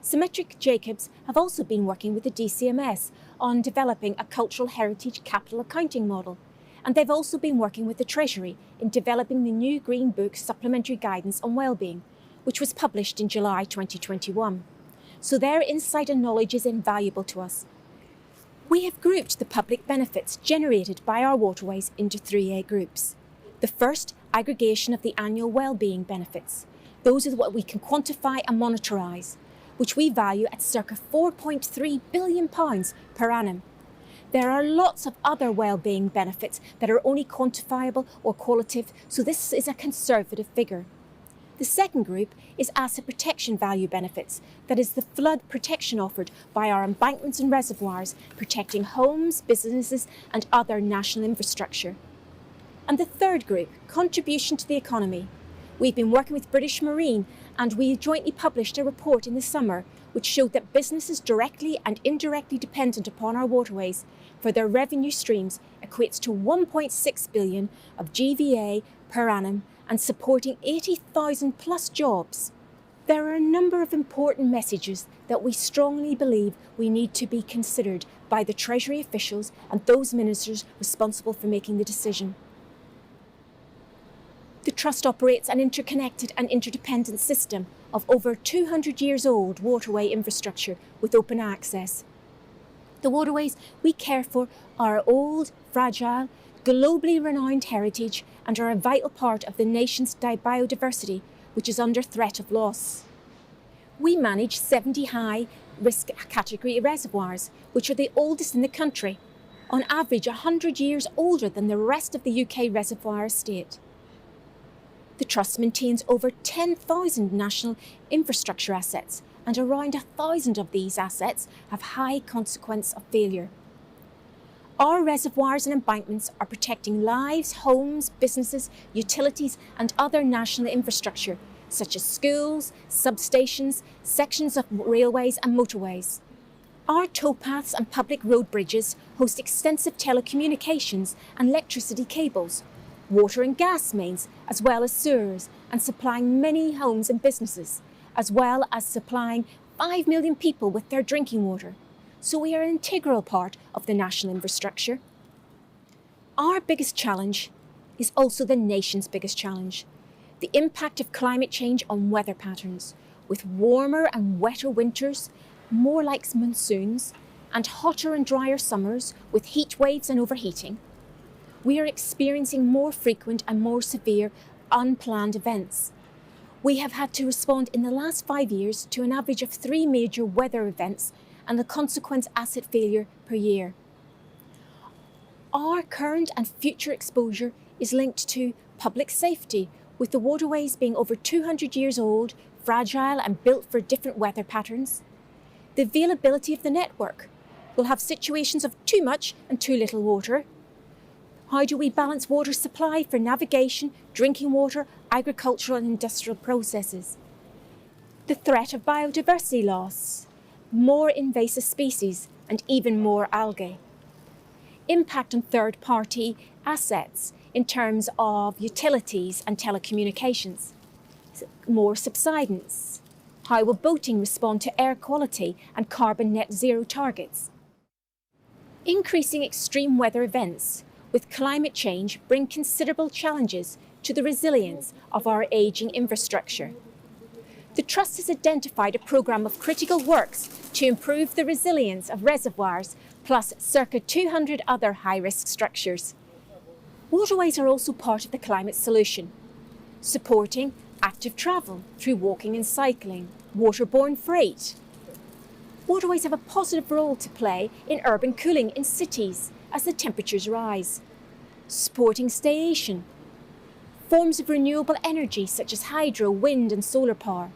Symmetrica Jacobs have also been working with the DCMS on developing a cultural heritage capital accounting model, and they've also been working with the Treasury in developing the new Green Book Supplementary Guidance on Wellbeing, which was published in July 2021. So their insight and knowledge is invaluable to us. We have grouped the public benefits generated by our waterways into 3A groups. The first, aggregation of the annual wellbeing benefits. Those are what we can quantify and monitorise, which we value at circa £4.3 billion per annum. There are lots of other wellbeing benefits that are only quantifiable or qualitative, so this is a conservative figure. The second group is asset protection value benefits, that is the flood protection offered by our embankments and reservoirs, protecting homes, businesses and other national infrastructure. And the third group, contribution to the economy. We've been working with British Marine and we jointly published a report in the summer which showed that businesses directly and indirectly dependent upon our waterways for their revenue streams equates to 1.6 billion of GVA per annum and supporting 80,000 plus jobs. There are a number of important messages that we strongly believe we need to be considered by the Treasury officials and those ministers responsible for making the decision. The Trust operates an interconnected and interdependent system of over 200 years old waterway infrastructure with open access. The waterways we care for are old, fragile, globally renowned heritage and are a vital part of the nation's biodiversity, which is under threat of loss. We manage 70 high-risk category reservoirs, which are the oldest in the country, on average 100 years older than the rest of the UK reservoir estate. The Trust maintains over 10,000 national infrastructure assets, and around 1,000 of these assets have high consequence of failure. Our reservoirs and embankments are protecting lives, homes, businesses, utilities and other national infrastructure, such as schools, substations, sections of railways and motorways. Our towpaths and public road bridges host extensive telecommunications and electricity cables, water and gas mains, as well as sewers, and supplying many homes and businesses, as well as supplying 5 million people with their drinking water. So we are an integral part of the national infrastructure. Our biggest challenge is also the nation's biggest challenge, the impact of climate change on weather patterns, with warmer and wetter winters, more like monsoons, and hotter and drier summers with heat waves and overheating. We are experiencing more frequent and more severe unplanned events. We have had to respond in the last 5 years to an average of 3 major weather events and the consequent asset failure per year. Our current and future exposure is linked to public safety, with the waterways being over 200 years old, fragile and built for different weather patterns. The availability of the network. We'll have situations of too much and too little water. How do we balance water supply for navigation, drinking water, agricultural and industrial processes? The threat of biodiversity loss, more invasive species and even more algae. Impact on third-party assets in terms of utilities and telecommunications. More subsidence. How will boating respond to air quality and carbon net zero targets? Increasing extreme weather events with climate change bring considerable challenges to the resilience of our ageing infrastructure. The Trust has identified a programme of critical works to improve the resilience of reservoirs, plus circa 200 other high-risk structures. Waterways are also part of the climate solution, supporting active travel through walking and cycling, waterborne freight. Waterways have a positive role to play in urban cooling in cities as the temperatures rise, supporting staycation, forms of renewable energy such as hydro, wind and solar power,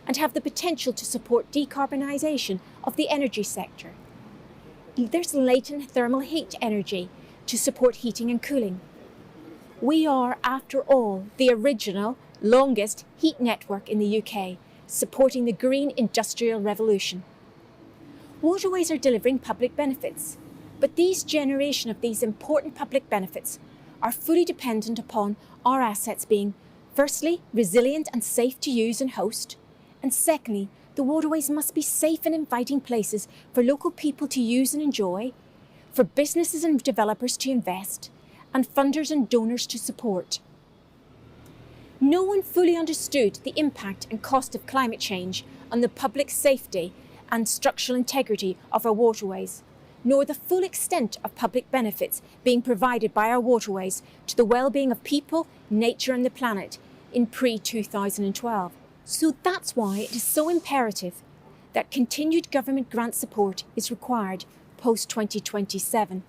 and have the potential to support decarbonisation of the energy sector. There's latent thermal heat energy to support heating and cooling. We are, after all, the original, longest heat network in the UK, supporting the green industrial revolution. Waterways are delivering public benefits, but these generation of these important public benefits are fully dependent upon our assets being, firstly, resilient and safe to use and host, and secondly, the waterways must be safe and inviting places for local people to use and enjoy, for businesses and developers to invest, and funders and donors to support. No one fully understood the impact and cost of climate change on the public safety and structural integrity of our waterways, nor the full extent of public benefits being provided by our waterways to the well-being of people, nature and the planet in pre-2012. So that's why it is so imperative that continued government grant support is required post-2027.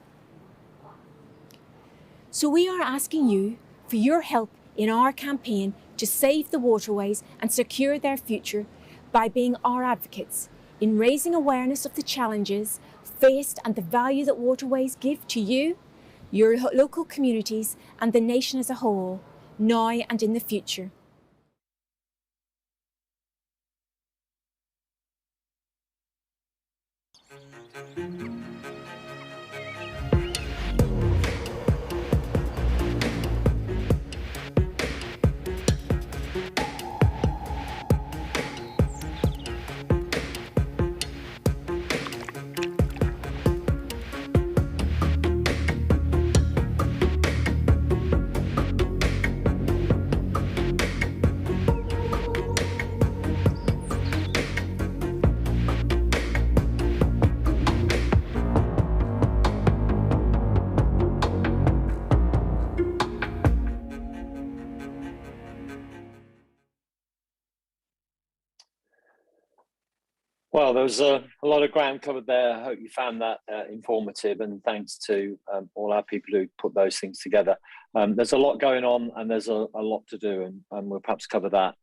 So we are asking you for your help in our campaign to save the waterways and secure their future by being our advocates in raising awareness of the challenges faced and the value that waterways give to you, your local communities and the nation as a whole, now and in the future. Well, there was a lot of ground covered there. I hope you found that informative, and thanks to all our people who put those things together. There's a lot going on and there's a lot to do, and we'll perhaps cover that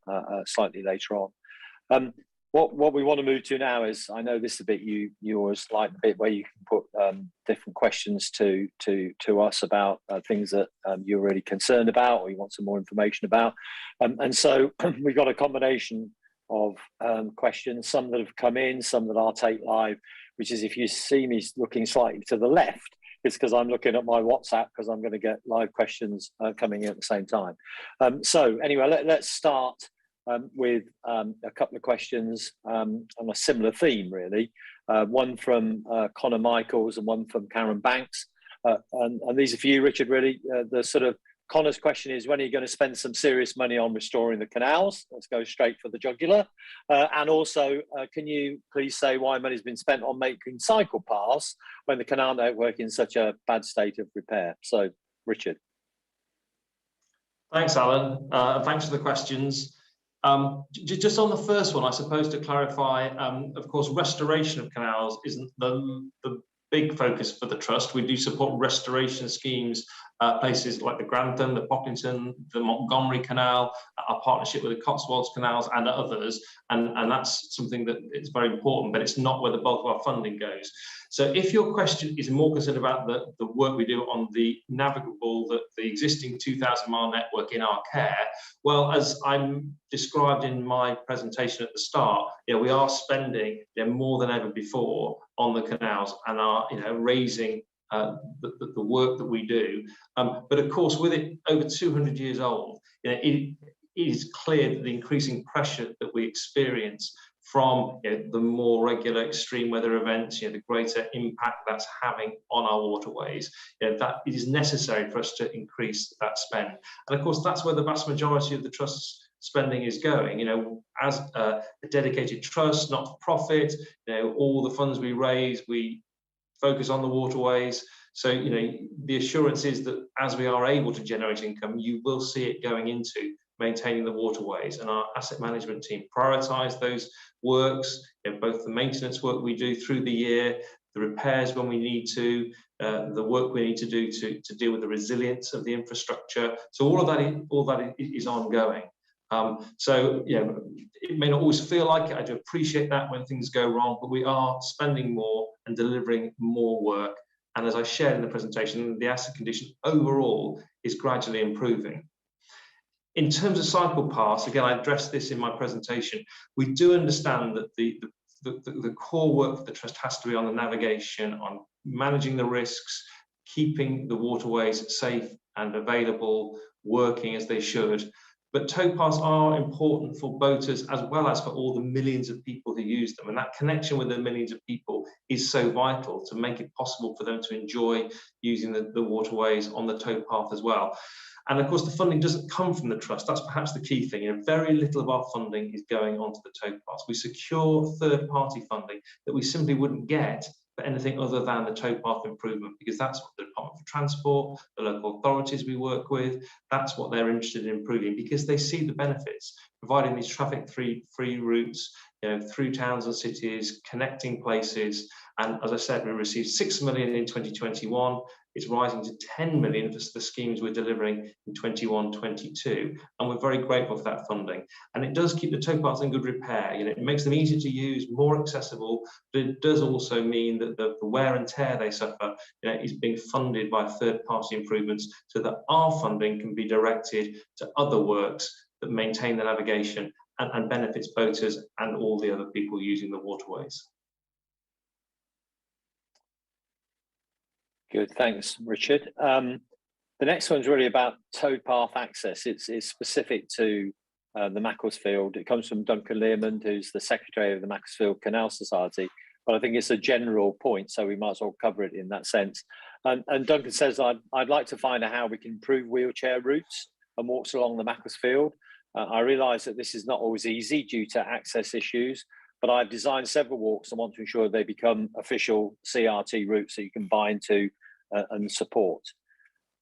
slightly later on. What we want to move to now is, I know this is a bit yours, like the bit where you can put different questions to us about things that you're really concerned about or you want some more information about. And so we've got a combination of questions, some that have come in, some that I'll take live, which is, if you see me looking slightly to the left, it's because I'm looking at my WhatsApp, because I'm going to get live questions coming in at the same time. So anyway, let's start with a couple of questions on a similar theme, really. One from Connor Michaels and one from Karen Banks. And these are for you, Richard, really. The sort of Connor's question is, when are you going to spend some serious money on restoring the canals? Let's go straight for the jugular. And also, can you please say why money's been spent on making cycle paths when the canal network is in such a bad state of repair? So, Richard. Thanks, Alan. Thanks for the questions. Just on the first one, I suppose to clarify, of course, restoration of canals isn't the big focus for the Trust. We do support restoration schemes, places like the Grantham, the Pocklington, the Montgomery Canal, our partnership with the Cotswolds Canals and others, and that's something that is very important, but it's not where the bulk of our funding goes. So if your question is more concerned about the work we do on the navigable, the existing 2,000-mile network in our care, well, as I'm described in my presentation at the start, we are spending more than ever before on the canals and are raising the work that we do. But of course, with it over 200 years old, it is clear that the increasing pressure that we experience from the more regular extreme weather events, the greater impact that's having on our waterways, that it is necessary for us to increase that spend. And of course, that's where the vast majority of the Trust's spending is going. As a dedicated trust, not for profit, all the funds we raise, we focus on the waterways. So, the assurance is that as we are able to generate income, you will see it going into maintaining the waterways, and our asset management team prioritise those works, both the maintenance work we do through the year, the repairs when we need to, the work we need to do to deal with the resilience of the infrastructure. So all of that is ongoing. So, it may not always feel like it. I do appreciate that when things go wrong, but we are spending more and delivering more work. And as I shared in the presentation, the asset condition overall is gradually improving. In terms of cycle paths, again, I addressed this in my presentation. We do understand that the core work for the Trust has to be on the navigation, on managing the risks, keeping the waterways safe and available, working as they should. But towpaths are important for boaters as well as for all the millions of people who use them. And that connection with the millions of people is so vital to make it possible for them to enjoy using the waterways on the towpath as well. And of course, the funding doesn't come from the Trust. That's perhaps the key thing. Very little of our funding is going onto the towpaths. We secure third-party funding that we simply wouldn't get for anything other than the towpath improvement, because that's what the Department for Transport, the local authorities we work with, that's what they're interested in improving, because they see the benefits, providing these traffic-free routes, through towns and cities, connecting places. And as I said, we received 6 million in 2021. It's rising to 10 million for the schemes we're delivering in 21-22. And we're very grateful for that funding. And it does keep the towpaths in good repair. It makes them easier to use, more accessible, but it does also mean that the wear and tear they suffer is being funded by third-party improvements, so that our funding can be directed to other works that maintain the navigation and benefits boaters and all the other people using the waterways. Good, thanks, Richard. The next one's really about towpath access. It's specific to the Macclesfield. It comes from Duncan Learmond, who's the secretary of the Macclesfield Canal Society. But I think it's a general point, so we might as well cover it in that sense. And Duncan says, I'd like to find out how we can improve wheelchair routes and walks along the Macclesfield. I realise that this is not always easy due to access issues, but I've designed several walks and want to ensure they become official CRT routes that you can buy into and support.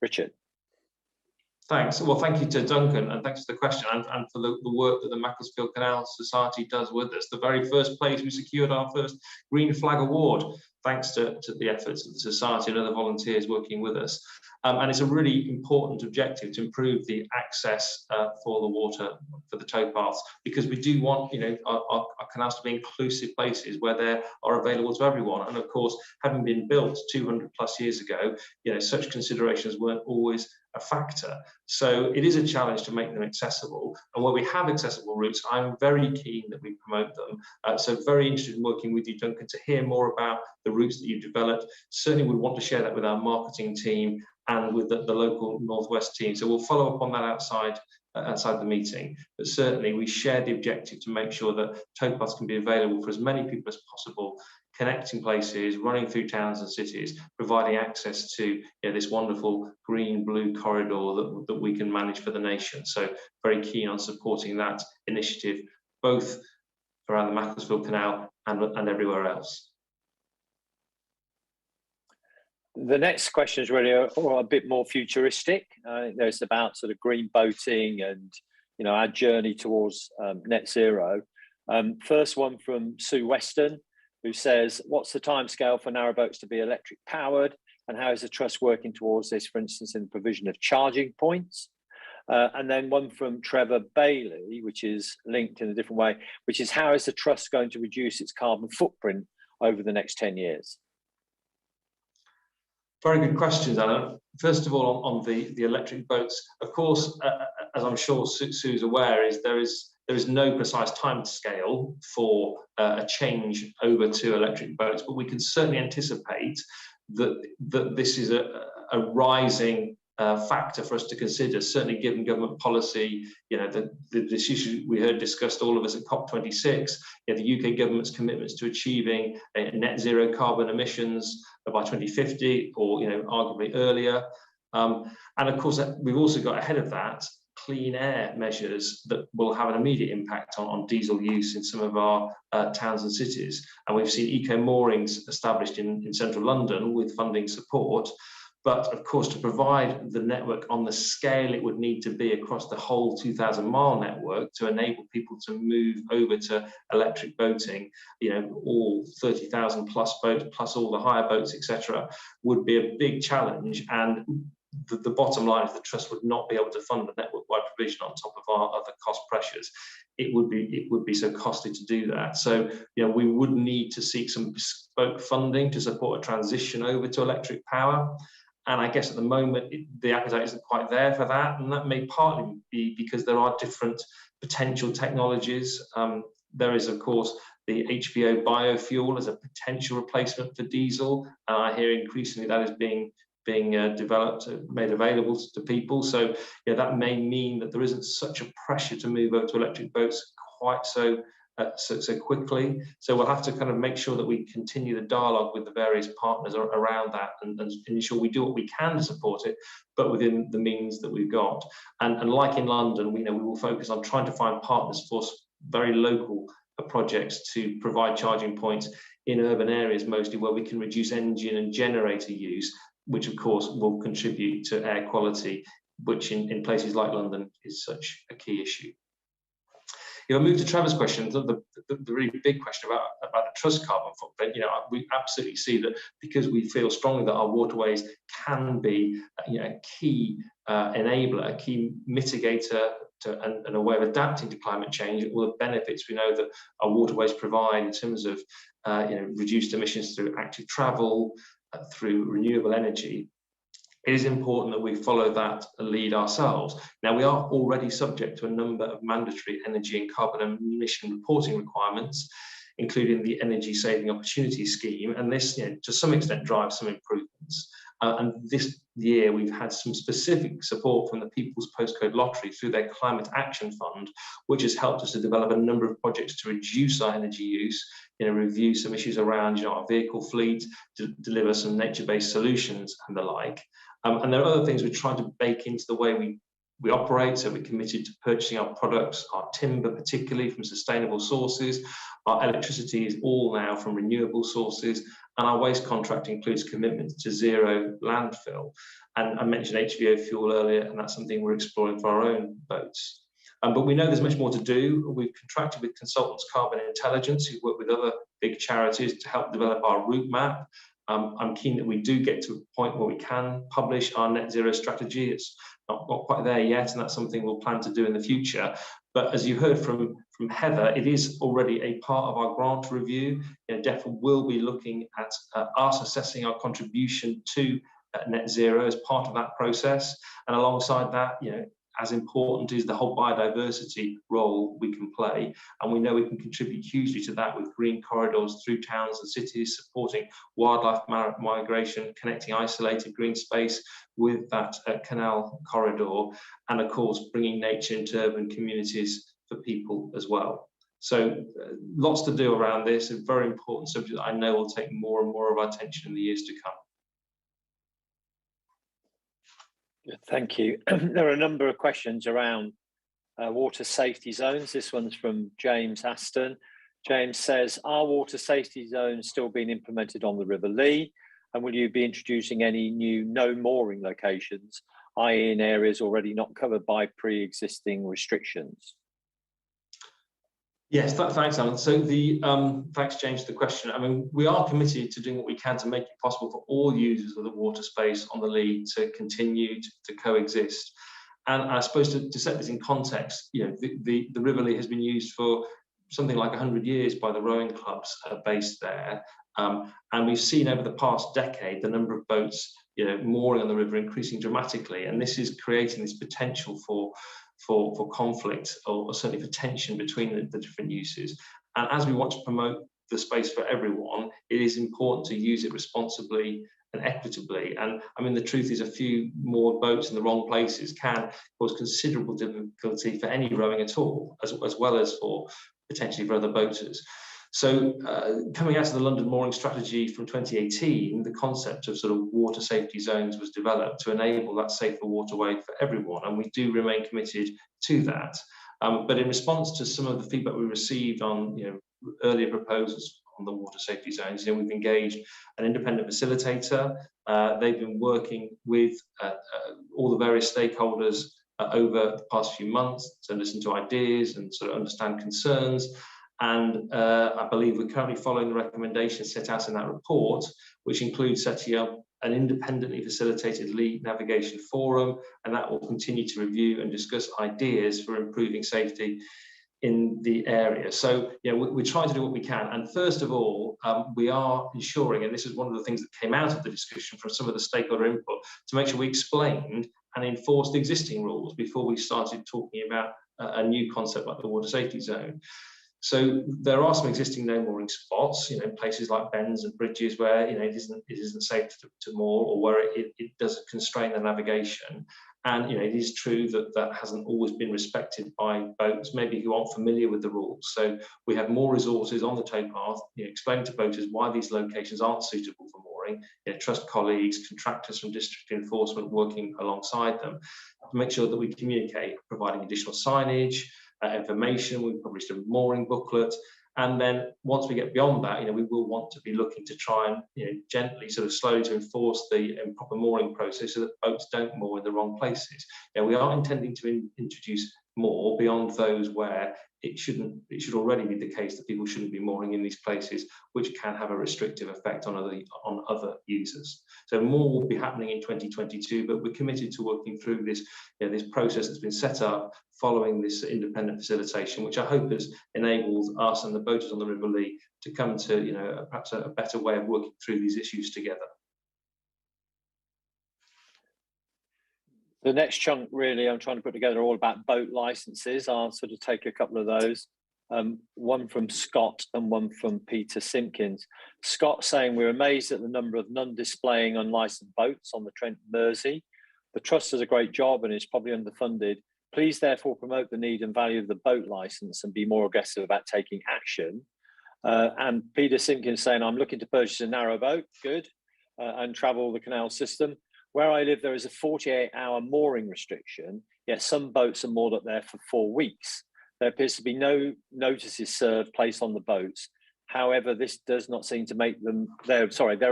Richard. Thanks. Well, thank you to Duncan, and thanks for the question and for the work that the Macclesfield Canal Society does with us. The very first place we secured our first Green Flag Award, thanks to the efforts of the Society and other volunteers working with us. And it's a really important objective to improve the access for the water, for the towpaths, because we do want our canals to be inclusive places where they are available to everyone. And of course, having been built 200 plus years ago, such considerations weren't always a factor. So it is a challenge to make them accessible. And where we have accessible routes, I'm very keen that we promote them. So very interested in working with you, Duncan, to hear more about the routes that you've developed. Certainly would want to share that with our marketing team and with the local Northwest team. So we'll follow up on that outside the meeting. But certainly we share the objective to make sure that towpaths can be available for as many people as possible, connecting places, running through towns and cities, providing access to this wonderful green-blue corridor that we can manage for the nation. So very keen on supporting that initiative, both around the Macclesfield Canal and everywhere else. The next question is really a bit more futuristic. It's about sort of green boating and our journey towards net zero. First one from Sue Weston, who says, what's the timescale for narrowboats to be electric powered, and how is the Trust working towards this, for instance, in the provision of charging points? And then one from Trevor Bailey, which is linked in a different way, which is, how is the Trust going to reduce its carbon footprint over the next 10 years? Very good questions, Alan. First of all, on the electric boats, of course, as I'm sure Sue's aware, there is no precise time scale for a change over to electric boats, but we can certainly anticipate that this is a rising factor for us to consider, certainly given government policy, this issue we heard discussed, all of us at COP26, the UK government's commitments to achieving net zero carbon emissions by 2050, or arguably earlier. And of course, we've also got ahead of that clean air measures that will have an immediate impact on diesel use in some of our towns and cities. And we've seen eco moorings established in central London with funding support. But of course, to provide the network on the scale it would need to be across the whole 2,000-mile network to enable people to move over to electric boating, all 30,000 plus boats, plus all the hire boats, etc., would be a big challenge. And the bottom line is the trust would not be able to fund the network-wide provision on top of our other cost pressures. It would be so costly to do that. So we would need to seek some bespoke funding to support a transition over to electric power. And I guess at the moment the appetite isn't quite there for that, and that may partly be because there are different potential technologies. There is, of course, the HVO biofuel as a potential replacement for diesel. I hear increasingly that is being developed, made available to people. So that may mean that there isn't such a pressure to move over to electric boats quite so quickly. So we'll have to kind of make sure that we continue the dialogue with the various partners around that and ensure we do what we can to support it, but within the means that we've got. And like in London, we will focus on trying to find partners for very local projects to provide charging points in urban areas, mostly where we can reduce engine and generator use, which of course will contribute to air quality, which in places like London is such a key issue. If I move to Trevor's question, the really big question about the trust carbon footprint, we absolutely see that because we feel strongly that our waterways can be a key enabler, a key mitigator and a way of adapting to climate change, all the benefits we know that our waterways provide in terms of reduced emissions through active travel, through renewable energy. It is important that we follow that lead ourselves. Now, we are already subject to a number of mandatory energy and carbon emission reporting requirements, including the Energy Saving Opportunity Scheme, and this, to some extent, drives some improvements. And this year, we've had some specific support from the People's Postcode Lottery through their Climate Action Fund, which has helped us to develop a number of projects to reduce our energy use, review some issues around our vehicle fleet, to deliver some nature-based solutions and the like. And there are other things we're trying to bake into the way we operate. So we're committed to purchasing our products, our timber particularly, from sustainable sources. Our electricity is all now from renewable sources, and our waste contract includes commitments to zero landfill. And I mentioned HVO fuel earlier, and that's something we're exploring for our own boats. But we know there's much more to do. We've contracted with Consultants Carbon Intelligence, who work with other big charities to help develop our route map. I'm keen that we do get to a point where we can publish our net zero strategy. It's not quite there yet, and that's something we'll plan to do in the future. But as you heard from Heather, it is already a part of our grant review. DEFRA will be looking at us assessing our contribution to net zero as part of that process. And alongside that, as important is the whole biodiversity role we can play. And we know we can contribute hugely to that with green corridors through towns and cities, supporting wildlife migration, connecting isolated green space with that canal corridor, and of course, bringing nature into urban communities for people as well. So lots to do around this, a very important subject that I know will take more and more of our attention in the years to come. Thank you. There are a number of questions around water safety zones. This one's from James Aston. James says, are water safety zones still being implemented on the River Lee? And will you be introducing any new no mooring locations, i.e. in areas already not covered by pre-existing restrictions? Yes, thanks, Alan. So thanks, James, for the question. I mean, we are committed to doing what we can to make it possible for all users of the water space on the Lee to continue to coexist. And I suppose to set this in context, the River Lee has been used for something like 100 years by the rowing clubs based there. And we've seen over the past decade the number of boats mooring on the river increasing dramatically. And this is creating this potential for conflict, or certainly for tension between the different uses. And as we want to promote the space for everyone, it is important to use it responsibly and equitably. And I mean, the truth is, a few more boats in the wrong places can cause considerable difficulty for any rowing at all, as well as for potentially for other boaters. So coming out of the London mooring strategy from 2018, the concept of sort of water safety zones was developed to enable that safer waterway for everyone, and we do remain committed to that. But in response to some of the feedback we received on earlier proposals on the water safety zones, we've engaged an independent facilitator. They've been working with all the various stakeholders over the past few months to listen to ideas and sort of understand concerns. And I believe we're currently following the recommendations set out in that report, which includes setting up an independently facilitated lead navigation forum, and that will continue to review and discuss ideas for improving safety in the area. So, we're trying to do what we can. And first of all, we are ensuring, and this is one of the things that came out of the discussion from some of the stakeholder input, to make sure we explained and enforced existing rules before we started talking about a new concept like the water safety zone. So there are some existing no mooring spots, places like bends and bridges where it isn't safe to moor, or where it does constrain the navigation. And it is true that that hasn't always been respected by boats, maybe who aren't familiar with the rules. So we have more resources on the towpath, explaining to boaters why these locations aren't suitable for mooring. Trust colleagues, contractors from district enforcement working alongside them to make sure that we communicate, providing additional signage, information. We've published a mooring booklet. And then once we get beyond that, we will want to be looking to try and, gently, sort of slowly to enforce the proper mooring process so that boats don't moor in the wrong places. We are intending to introduce more beyond those where it should already be the case that people shouldn't be mooring in these places, which can have a restrictive effect on other users. So more will be happening in 2022, but we're committed to working through this process that's been set up following this independent facilitation, which I hope has enabled us and the boaters on the River Lee to come to perhaps a better way of working through these issues together. The next chunk, really, I'm trying to put together all about boat licenses. I'll sort of take a couple of those. One from Scott and one from Peter Simpkins. Scott saying, we're amazed at the number of non-displaying unlicensed boats on the Trent Mersey. The Trust does a great job and is probably underfunded. Please therefore promote the need and value of the boat license and be more aggressive about taking action. And Peter Simpkins saying, I'm looking to purchase a narrow boat, good, and travel the canal system. Where I live, there is a 48-hour mooring restriction, yet some boats are moored up there for 4 weeks. There appears to be no notices served placed on the boats. However, this does not seem to make them, there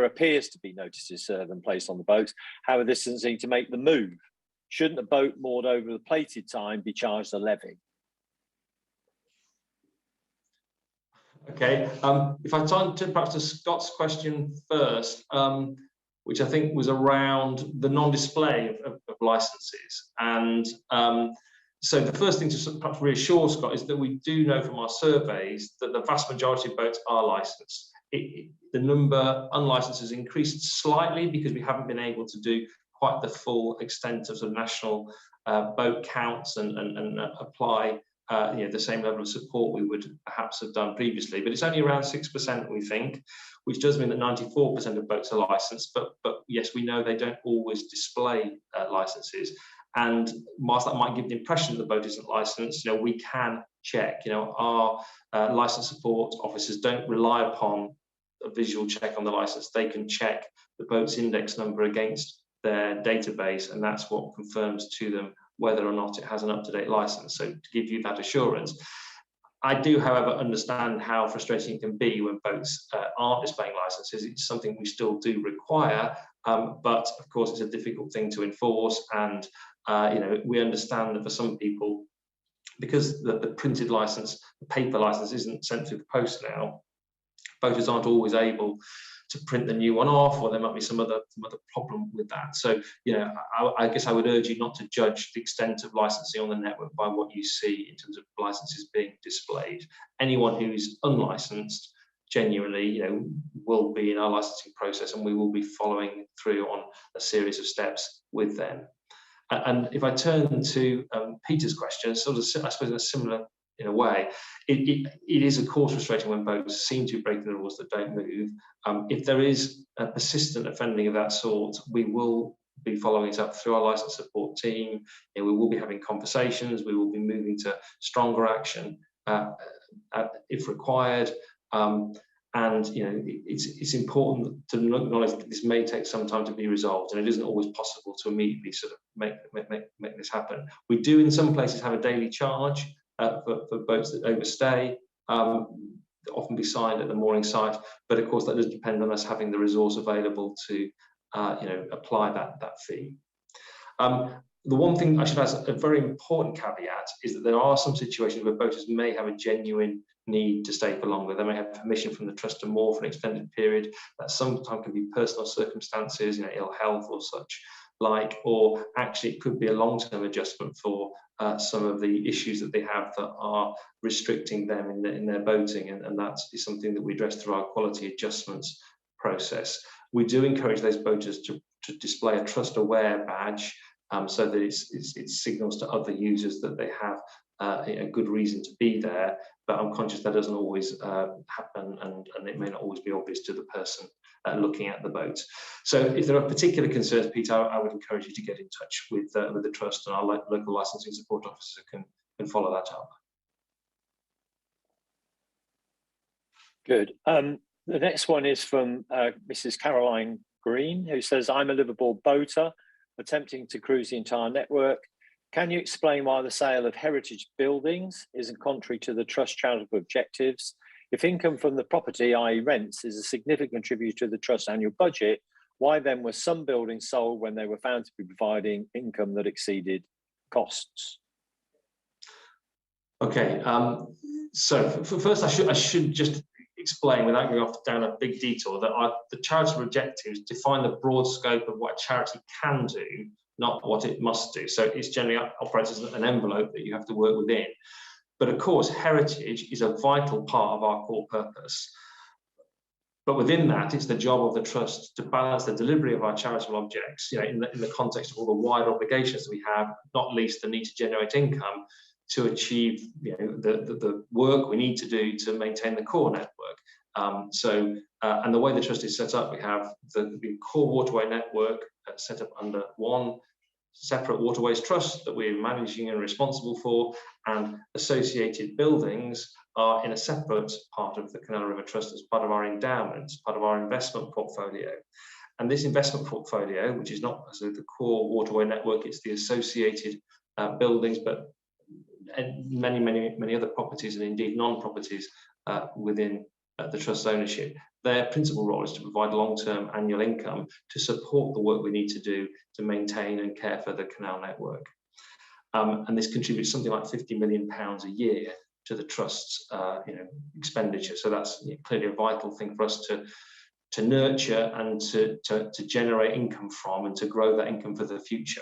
appears to be notices served and placed on the boats. However, this doesn't seem to make them move. Shouldn't a boat moored over the plated time be charged a levy? Okay, if I turn perhaps to Scott's question first, which I think was around the non-display of licenses. And so the first thing to perhaps reassure Scott is that we do know from our surveys that the vast majority of boats are licensed. The number unlicensed has increased slightly because we haven't been able to do quite the full extent of national boat counts and apply the same level of support we would perhaps have done previously. But it's only around 6%, we think, which does mean that 94% of boats are licensed. But yes, we know they don't always display licenses. And whilst that might give the impression that the boat isn't licensed, we can check. Our license support officers don't rely upon a visual check on the license. They can check the boat's index number against their database, and that's what confirms to them whether or not it has an up-to-date license. So to give you that assurance, I do, however, understand how frustrating it can be when boats aren't displaying licenses. It's something we still do require, but of course it's a difficult thing to enforce. And we understand that for some people, because the printed license, the paper license isn't sent through the post now, boaters aren't always able to print the new one off, or there might be some other problem with that. So, I guess I would urge you not to judge the extent of licensing on the network by what you see in terms of licenses being displayed. Anyone who's unlicensed, genuinely, will be in our licensing process, and we will be following through on a series of steps with them. And if I turn to Peter's question, sort of, I suppose, in a similar way, it is of course frustrating when boats seem to be breaking the rules that don't move. If there is a persistent offending of that sort, we will be following it up through our license support team. We will be having conversations. We will be moving to stronger action if required. And it's important to acknowledge that this may take some time to be resolved, and it isn't always possible to immediately sort of make this happen. We do in some places have a daily charge for boats that overstay, often be signed at the mooring site, but of course that does depend on us having the resource available to apply that fee. The one thing I should add, a very important caveat, is that there are some situations where boaters may have a genuine need to stay for longer. They may have permission from the trust to moor for an extended period. That sometimes can be personal circumstances, ill health or such like, or actually it could be a long-term adjustment for some of the issues that they have that are restricting them in their boating, and that is something that we address through our quality adjustments process. We do encourage those boaters to display a Trust Aware badge, so that it signals to other users that they have a good reason to be there, but I'm conscious that doesn't always happen, and it may not always be obvious to the person looking at the boat. So if there are particular concerns, Peter, I would encourage you to get in touch with the Trust, and our local licensing support officer can follow that up. Good. The next one is from Mrs. Caroline Green, who says, I'm a Liverpool boater attempting to cruise the entire network. Can you explain why the sale of heritage buildings isn't contrary to the Trust charitable objectives? If income from the property, i.e. rents, is a significant contributor to the Trust's annual budget, why then were some buildings sold when they were found to be providing income that exceeded costs? Okay, so first I should just explain, without going off down a big detour, that the charitable objectives define the broad scope of what a charity can do, not what it must do. So it's generally operates as an envelope that you have to work within. But of course, heritage is a vital part of our core purpose. But within that, it's the job of the Trust to balance the delivery of our charitable objects, in the context of all the wider obligations that we have, not least the need to generate income to achieve the work we need to do to maintain the core network. And the way the Trust is set up, we have the core waterway network set up under one separate waterways trust that we're managing and responsible for, and associated buildings are in a separate part of the Canal River Trust as part of our endowment, part of our investment portfolio. And this investment portfolio, which is not the core waterway network, it's the associated buildings, but many other properties, and indeed non-properties within the Trust's ownership. Their principal role is to provide long-term annual income to support the work we need to do to maintain and care for the canal network. And this contributes something like £50 million a year to the Trust's expenditure. So that's clearly a vital thing for us to nurture and to generate income from, and to grow that income for the future.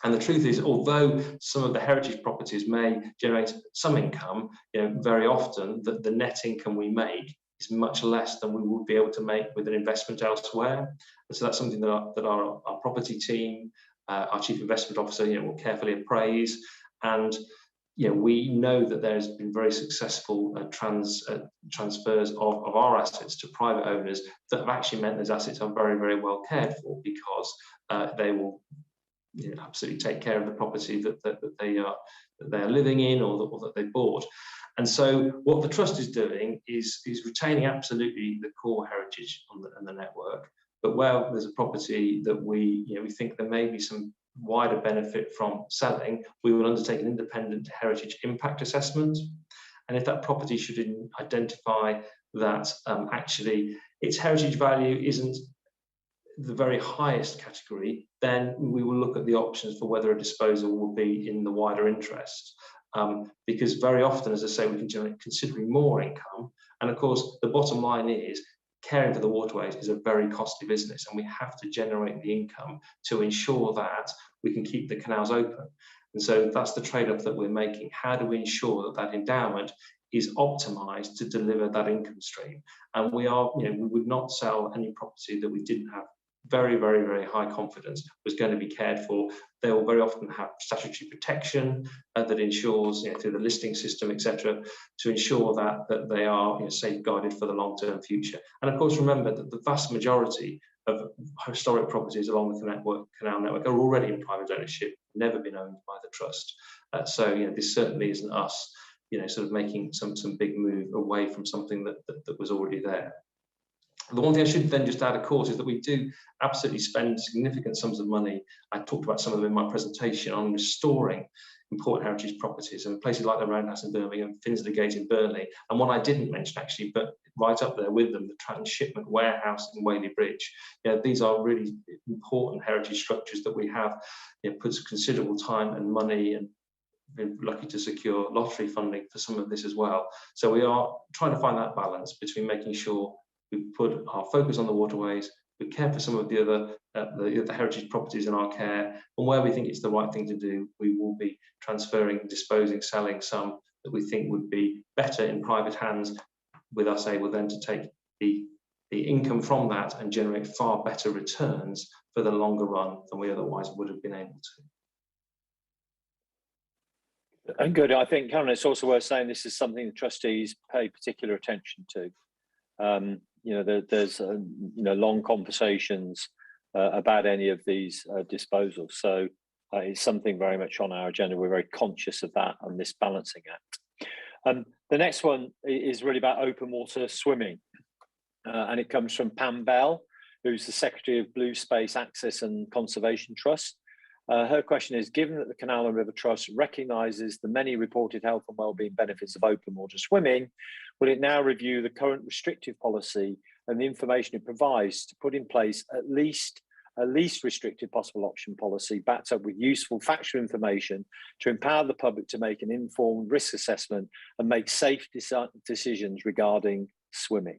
And the truth is, although some of the heritage properties may generate some income, very often the net income we make is much less than we would be able to make with an investment elsewhere. And so that's something that our property team, our chief investment officer, will carefully appraise. And we know that there's been very successful transfers of our assets to private owners that have actually meant those assets are very, very well cared for, because they will absolutely take care of the property that they are living in, or that they bought. And so what the Trust is doing is retaining absolutely the core heritage on the network, but where there's a property that we think there may be some wider benefit from selling, we will undertake an independent heritage impact assessment. And if that property should identify that actually its heritage value isn't the very highest category, then we will look at the options for whether a disposal will be in the wider interest. Because very often, as I say, we can generate considerably more income. And of course, the bottom line is caring for the waterways is a very costly business, and we have to generate the income to ensure that we can keep the canals open. And so that's the trade-off that we're making. How do we ensure that endowment is optimized to deliver that income stream? And we would not sell any property that we didn't have very, very, very high confidence was going to be cared for. They will very often have statutory protection that ensures, through the listing system, etc., to ensure that they are safeguarded for the long-term future. And of course, remember that the vast majority of historic properties along the canal network are already in private ownership, never been owned by the Trust. So this certainly isn't us, sort of making some big move away from something that was already there. The one thing I should then just add, of course, is that we do absolutely spend significant sums of money. I talked about some of them in my presentation on restoring important heritage properties, and places like the Roundhouse in Birmingham, Finsbury Gate in Burnley, and one I didn't mention actually, but right up there with them, the Transshipment Warehouse in Whaley Bridge. These are really important heritage structures that we have put considerable time and money and been lucky to secure lottery funding for some of this as well. So we are trying to find that balance between making sure we put our focus on the waterways, we care for some of the other the heritage properties in our care, and where we think it's the right thing to do, we will be transferring, disposing, selling some that we think would be better in private hands, with us able then to take the income from that and generate far better returns for the longer run than we otherwise would have been able to. And good. I think, Cameron, it's also worth saying this is something the trustees pay particular attention to. There's long conversations about any of these disposals. So it's something very much on our agenda. We're very conscious of that and this balancing act. The next one is really about open water swimming. And it comes from Pam Bell, who's the Secretary of Blue Space Access and Conservation Trust. Her question is, given that the Canal and River Trust recognises the many reported health and wellbeing benefits of open water swimming, will it now review the current restrictive policy and the information it provides to put in place at least a least restrictive possible option policy backed up with useful factual information to empower the public to make an informed risk assessment and make safe decisions regarding swimming?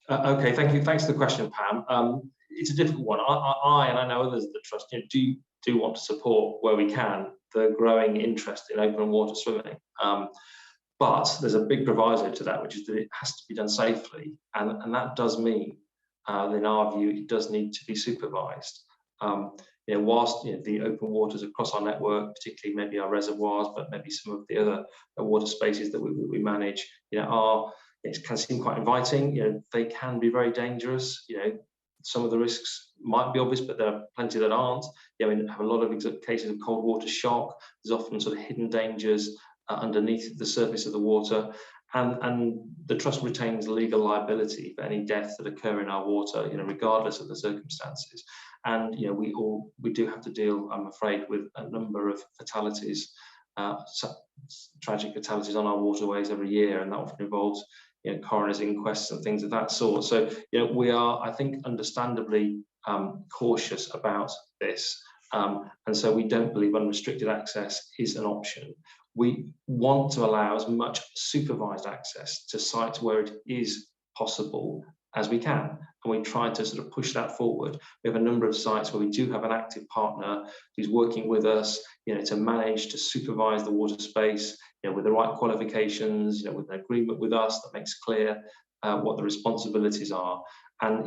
Okay, thank you. Thanks for the question, Pam. It's a difficult one. I and I know others at the trust do want to support where we can the growing interest in open water swimming. But there's a big proviso to that, which is that it has to be done safely, and that does mean, in our view, it does need to be supervised. Whilst the open waters across our network, particularly maybe our reservoirs, but maybe some of the other water spaces that we manage, it can seem quite inviting. They can be very dangerous. Some of the risks might be obvious, but there are plenty that aren't. We have a lot of cases of cold water shock. There's often sort of hidden dangers underneath the surface of the water, and the trust retains legal liability for any deaths that occur in our water, regardless of the circumstances. And we do have to deal, I'm afraid, with a number of fatalities, tragic fatalities on our waterways every year, and that often involves coroner's inquests and things of that sort. So we are, I think, understandably cautious about this, and so we don't believe unrestricted access is an option. We want to allow as much supervised access to sites where it is possible as we can, and we try to sort of push that forward. We have a number of sites where we do have an active partner who's working with us, to manage, to supervise the water space, with the right qualifications, with an agreement with us that makes clear what the responsibilities are. And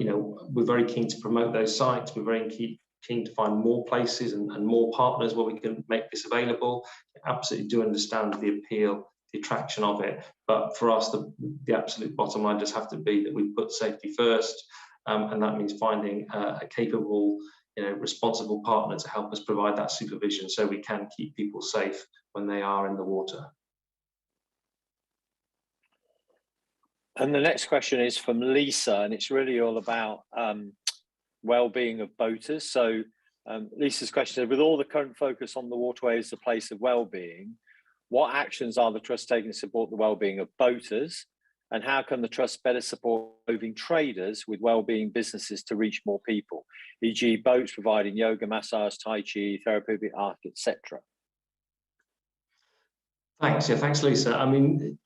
we're very keen to promote those sites. We're very keen to find more places and more partners where we can make this available. I absolutely do understand the appeal, the attraction of it, but for us, the absolute bottom line does have to be that we put safety first, and that means finding a capable, responsible partner to help us provide that supervision so we can keep people safe when they are in the water. And the next question is from Lisa, and it's really all about well-being of boaters. So Lisa's question is, with all the current focus on the waterway as a place of well-being, what actions are the Trust taking to support the well-being of boaters? And how can the Trust better support roving traders with well-being businesses to reach more people, e.g. boats providing yoga, massage, tai chi, therapeutic art, etc.? Thanks. Yeah, thanks, Lisa. I mean,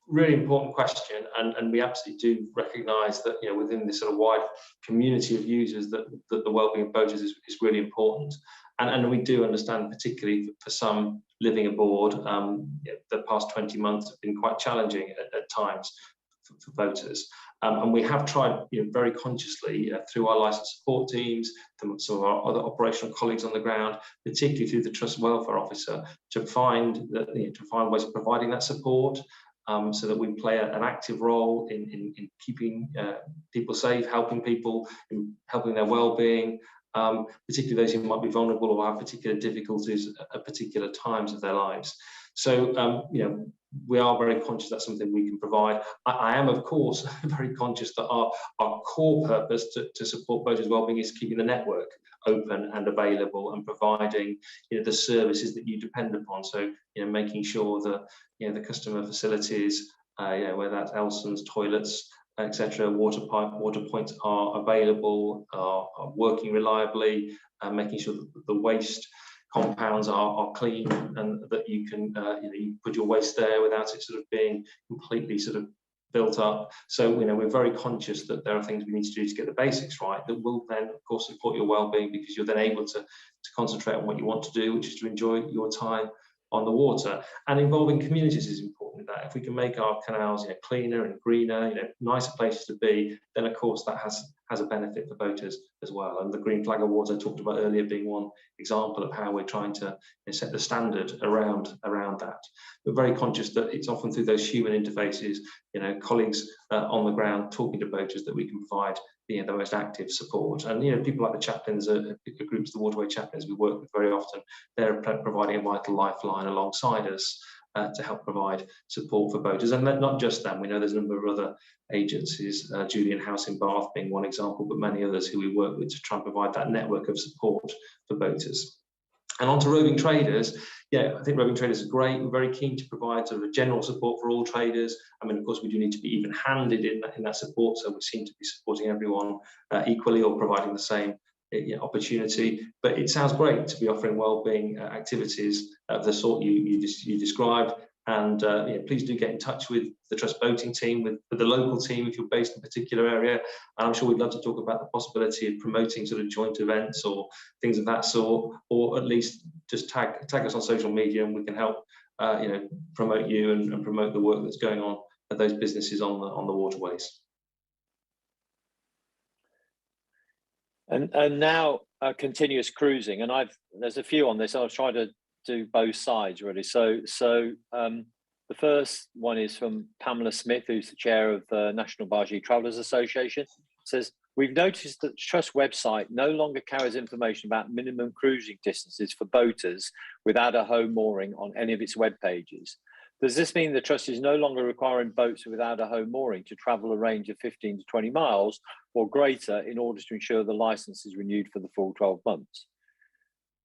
really important question, and we absolutely do recognise that within this sort of wide community of users that the well-being of boaters is really important, and we do understand, particularly for some living aboard, the past 20 months have been quite challenging at times for boaters, and we have tried very consciously through our licensed support teams, some of our other operational colleagues on the ground, particularly through the Trust Welfare Officer, to find ways of providing that support. So that we play an active role in keeping people safe, helping people, helping their well-being, particularly those who might be vulnerable or have particular difficulties at particular times of their lives. So, we are very conscious that's something we can provide. I am, of course, very conscious that our core purpose to support boaters' well-being is keeping the network open and available and providing the services that you depend upon. So, making sure that the customer facilities, whether that's Elson's, toilets, etc. Water points are available, are working reliably, and making sure that the waste compounds are clean, and that you can you put your waste there without it sort of being completely sort of built up. So we're very conscious that there are things we need to do to get the basics right that will then of course support your well-being, because you're then able to concentrate on what you want to do, which is to enjoy your time on the water. And involving communities is important in that. If we can make our canals cleaner and greener, nicer places to be, then of course that has a benefit for boaters as well. And the Green Flag Awards I talked about earlier being one example of how we're trying to set the standard around that. We're very conscious that it's often through those human interfaces, colleagues on the ground talking to boaters, that we can provide the most active support. And people like the chaplains, the groups, the waterway chaplains we work with very often, they're providing a vital lifeline alongside us to help provide support for boaters. And not just them, we know there's a number of other agencies, Julian House in Bath being one example, but many others who we work with to try and provide that network of support for boaters. And on to roving traders. I think roving traders are great. We're very keen to provide sort of a general support for all traders. I mean, of course, we do need to be even-handed in that support, so we seem to be supporting everyone equally, or providing the same opportunity. But it sounds great to be offering wellbeing activities of the sort you described. And please do get in touch with the Trust boating team, with the local team if you're based in a particular area. And I'm sure we'd love to talk about the possibility of promoting sort of joint events or things of that sort, or at least just tag us on social media, and we can help promote you and promote the work that's going on at those businesses on the waterways. And now continuous cruising, and there's a few on this. I'll try to do both sides really. So the first one is from Pamela Smith, who's the chair of the National Bargee Travellers Association. It says, we've noticed that the Trust website no longer carries information about minimum cruising distances for boaters without a home mooring on any of its web pages. Does this mean the Trust is no longer requiring boats without a home mooring to travel a range of 15 to 20 miles or greater in order to ensure the licence is renewed for the full 12 months?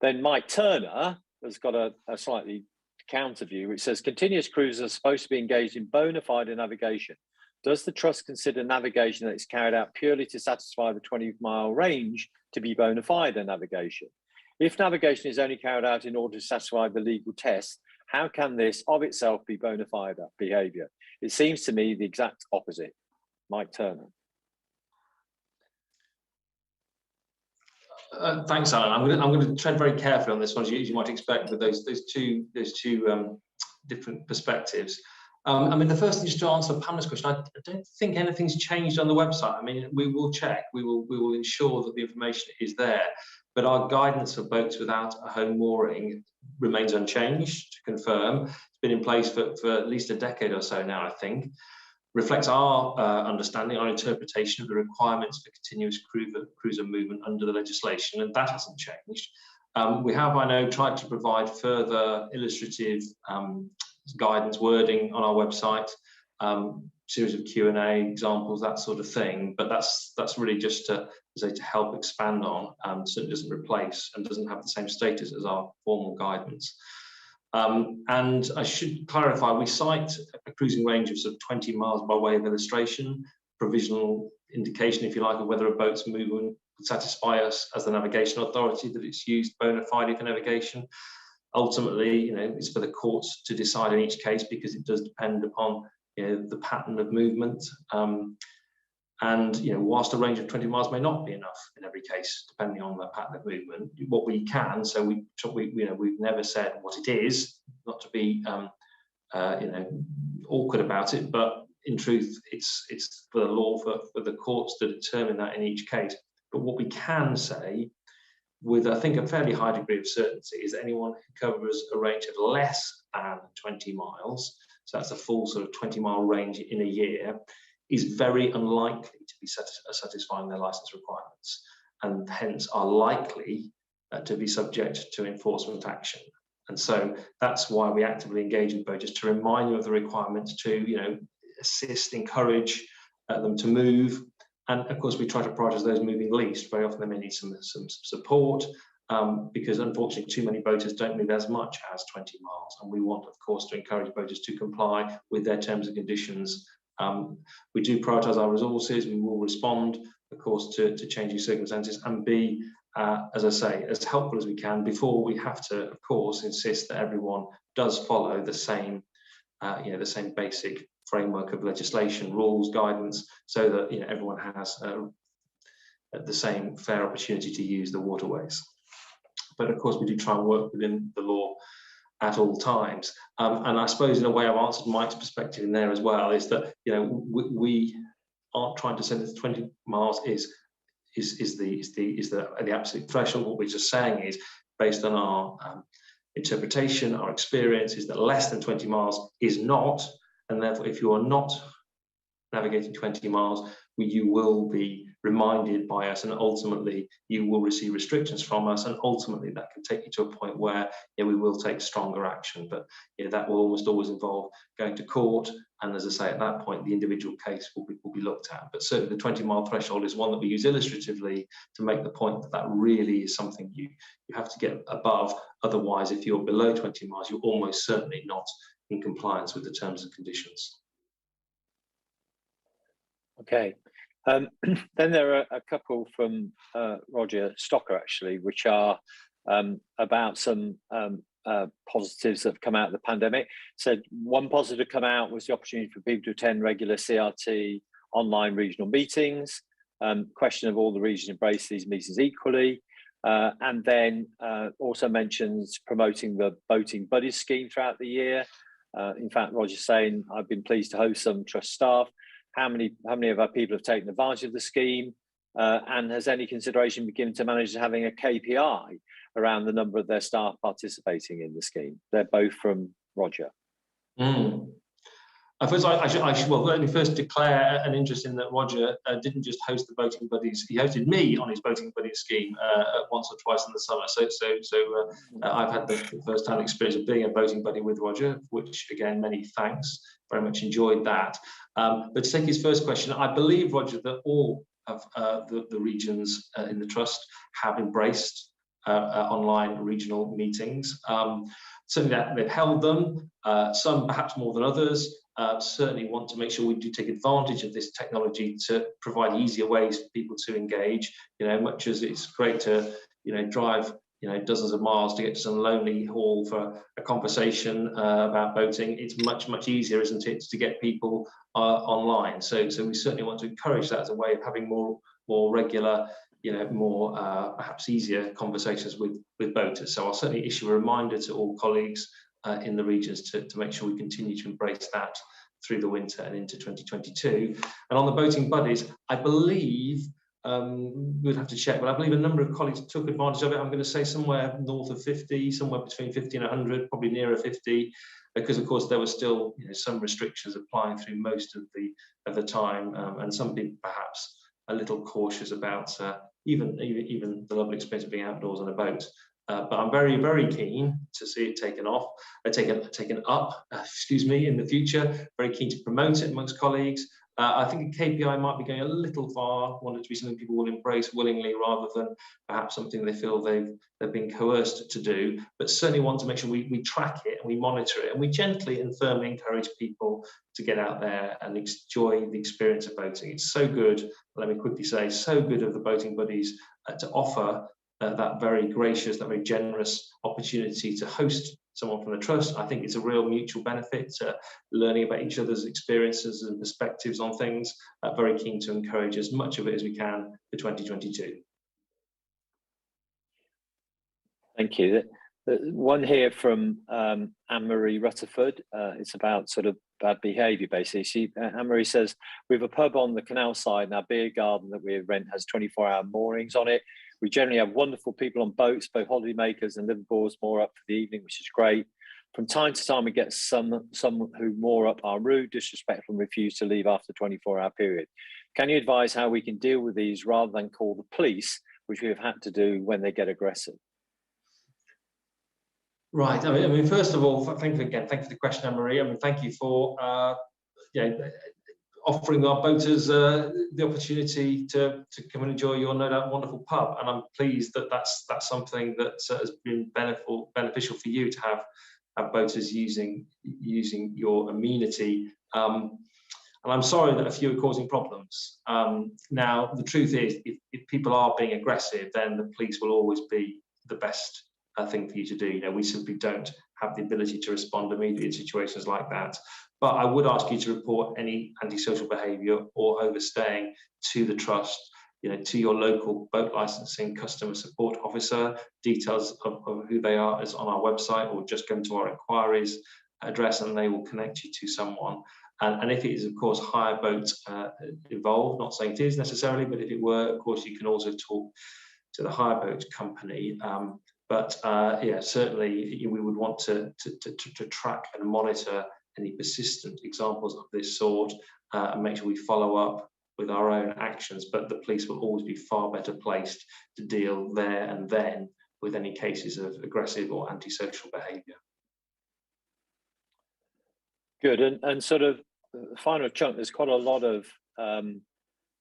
Then Mike Turner has got a slightly counter view, which says continuous cruisers are supposed to be engaged in bona fide navigation. Does the Trust consider navigation that is carried out purely to satisfy the 20-mile range to be bona fide navigation? If navigation is only carried out in order to satisfy the legal test, how can this of itself be bona fide behaviour? It seems to me the exact opposite. Mike Turner. Thanks, Alan. I'm going to tread very carefully on this one, as you might expect, with those two different perspectives. I mean, the first thing is to answer Pamela's question. I don't think anything's changed on the website. I mean, we will check. We will ensure that the information is there. But our guidance for boats without a home mooring remains unchanged, to confirm. It's been in place for at least a decade or so now, I think. Reflects our understanding, our interpretation of the requirements for continuous cruiser movement under the legislation, and that hasn't changed. We have, I know, tried to provide further illustrative guidance wording on our website, series of Q&A examples, that sort of thing, but that's really just to help expand on, so it doesn't replace and doesn't have the same status as our formal guidance. And I should clarify, we cite a cruising range of sort of 20 miles by way of illustration, provisional indication, if you like, of whether a boat's movement would satisfy us as the navigation authority that it's used bona fide for navigation. Ultimately, it's for the courts to decide in each case, because it does depend upon the pattern of movement. And whilst a range of 20 miles may not be enough in every case, depending on the pattern of movement, what we can, so we've never said what it is, not to be awkward about it, but in truth, it's for the law, for the courts to determine that in each case. But what we can say, with I think a fairly high degree of certainty, is anyone who covers a range of less than 20 miles, so that's a full sort of 20-mile range in a year, is very unlikely to be satisfying their licence requirements, and hence are likely to be subject to enforcement action. And so that's why we actively engage with boaters, to remind them of the requirements, to assist, encourage them to move. And of course, we try to prioritise those moving least. Very often they may need some support, because unfortunately too many boaters don't move as much as 20 miles. And we want, of course, to encourage boaters to comply with their terms and conditions We do prioritise our resources. We will respond, of course, to changing circumstances, and be, as I say, as helpful as we can before we have to, of course, insist that everyone does follow the same, the same basic framework of legislation, rules, guidance, so that everyone has the same fair opportunity to use the waterways. But of course, we do try and work within the law at all times. And I suppose, in a way, I've answered Mike's perspective in there as well, is that we aren't trying to send it to 20 miles is the absolute threshold. What we're just saying is, based on our interpretation, our experience, is that less than 20 miles is not, and therefore if you are not navigating 20 miles, you will be reminded by us, and ultimately you will receive restrictions from us, and ultimately that can take you to a point where we will take stronger action. But that will almost always involve going to court, and as I say, at that point the individual case will be looked at. But certainly the 20-mile threshold is one that we use illustratively to make the point that really is something you have to get above. Otherwise, if you're below 20 miles, you're almost certainly not in compliance with the terms and conditions. Okay. Then there are a couple from Roger Stocker, actually, which are about some positives that have come out of the pandemic. So one positive to come out was the opportunity for people to attend regular CRT online regional meetings. Question of all the regions embrace these meetings equally. And then also mentions promoting the Boating Buddies scheme throughout the year. In fact, Roger's saying, I've been pleased to host some trust staff. How many of our people have taken advantage of the scheme? And has any consideration been given to managers having a KPI around the number of their staff participating in the scheme? They're both from Roger. I suppose I should let me first declare an interest in that Roger didn't just host the Boating Buddies, he hosted me on his Boating Buddies scheme once or twice in the summer. So I've had the first-hand experience of being a boating buddy with Roger, which again, many thanks. Very much enjoyed that. But to take his first question, I believe, Roger, that all of the regions in the Trust have embraced online regional meetings. Certainly that they've held them, some perhaps more than others. Certainly want to make sure we do take advantage of this technology to provide easier ways for people to engage. Much as it's great to drive dozens of miles to get to some lonely hall for a conversation about boating, it's much easier, isn't it, to get people online. So we certainly want to encourage that as a way of having more regular, more perhaps easier conversations with boaters. So I'll certainly issue a reminder to all colleagues in the regions to make sure we continue to embrace that through the winter and into 2022. And on the Boating Buddies, I believe, we'd have to check, but I believe a number of colleagues took advantage of it. I'm going to say somewhere north of 50, somewhere between 50 and 100, probably nearer 50, because of course there were still some restrictions applying through most of the time, and some people perhaps a little cautious about even the lovely experience of being outdoors on a boat. But I'm very, very keen to see it taken up, in the future. Very keen to promote it amongst colleagues. I think a KPI might be going a little far. Want it to be something people will embrace willingly rather than perhaps something they feel they've been coerced to do. But certainly want to make sure we track it and we monitor it, and we gently and firmly encourage people to get out there and enjoy the experience of boating. It's so good. Let me quickly say, so good of the Boating Buddies to offer that very gracious, that very generous opportunity to host someone from the Trust. I think it's a real mutual benefit to learning about each other's experiences and perspectives on things. Very keen to encourage as much of it as we can for 2022. Thank you. One here from Anne-Marie Rutherford. It's about sort of bad behaviour, basically. Anne-Marie says, we have a pub on the canal side, and our beer garden that we rent has 24-hour moorings on it. We generally have wonderful people on boats, both holidaymakers and liveaboards moor up for the evening, which is great. From time to time, we get some who moor up are rude, disrespectful, and refuse to leave after the 24-hour period. Can you advise how we can deal with these rather than call the police, which we have had to do when they get aggressive? Right. I mean, first of all, thank you for the question, Anne-Marie. I mean, thank you for offering our boaters the opportunity to come and enjoy your no doubt wonderful pub, and I'm pleased that that's something that has been beneficial for you to have boaters using your amenity. And I'm sorry that a few are causing problems. Now, the truth is, if people are being aggressive, then the police will always be the best thing for you to do. You know, we simply don't have the ability to respond immediately in situations like that. But I would ask you to report any antisocial behaviour or overstaying to the trust, you know, to your local boat licensing customer support officer. Details of who they are is on our website, or just go to our inquiries address and they will connect you to someone. And if it is, of course, hire boat involved, not saying it is necessarily, but if it were, of course, you can also talk to the hire boat company. Yeah, certainly we would want to track and monitor any persistent examples of this sort and make sure we follow up with our own actions. But the police will always be far better placed to deal there and then with any cases of aggressive or antisocial behaviour. Good, and sort of the final chunk, there's quite a lot of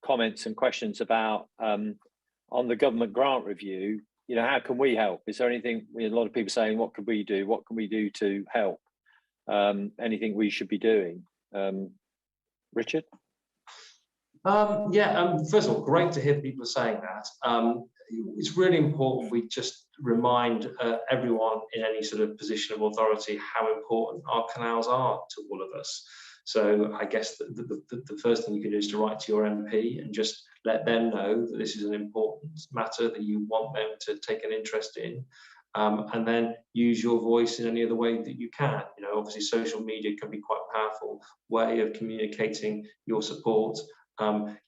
comments and questions about on the government grant review, you know, how can we help? Is there anything, a lot of people saying, what could we do? What can we do to help? Anything we should be doing? Richard? First of all, great to hear people saying that. It's really important we just remind everyone in any sort of position of authority how important our canals are to all of us. So I guess the first thing you can do is to write to your MP and just let them know that this is an important matter that you want them to take an interest in. And then use your voice in any other way that you can. You know, obviously social media can be quite a powerful way of communicating your support.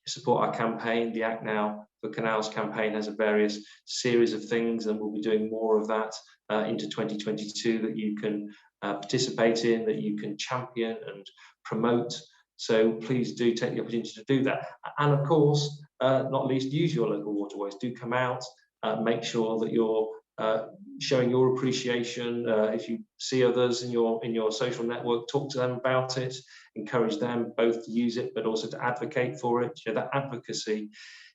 Support our campaign. The Act Now for Canals campaign has a various series of things, and we'll be doing more of that into 2022 that you can participate in, that you can champion and promote. So please do take the opportunity to do that. And of course, not least, use your local waterways. Do come out, make sure that you're showing your appreciation. If you see others in your social network, talk to them about it, encourage them both to use it, but also to advocate for it. You know, that advocacy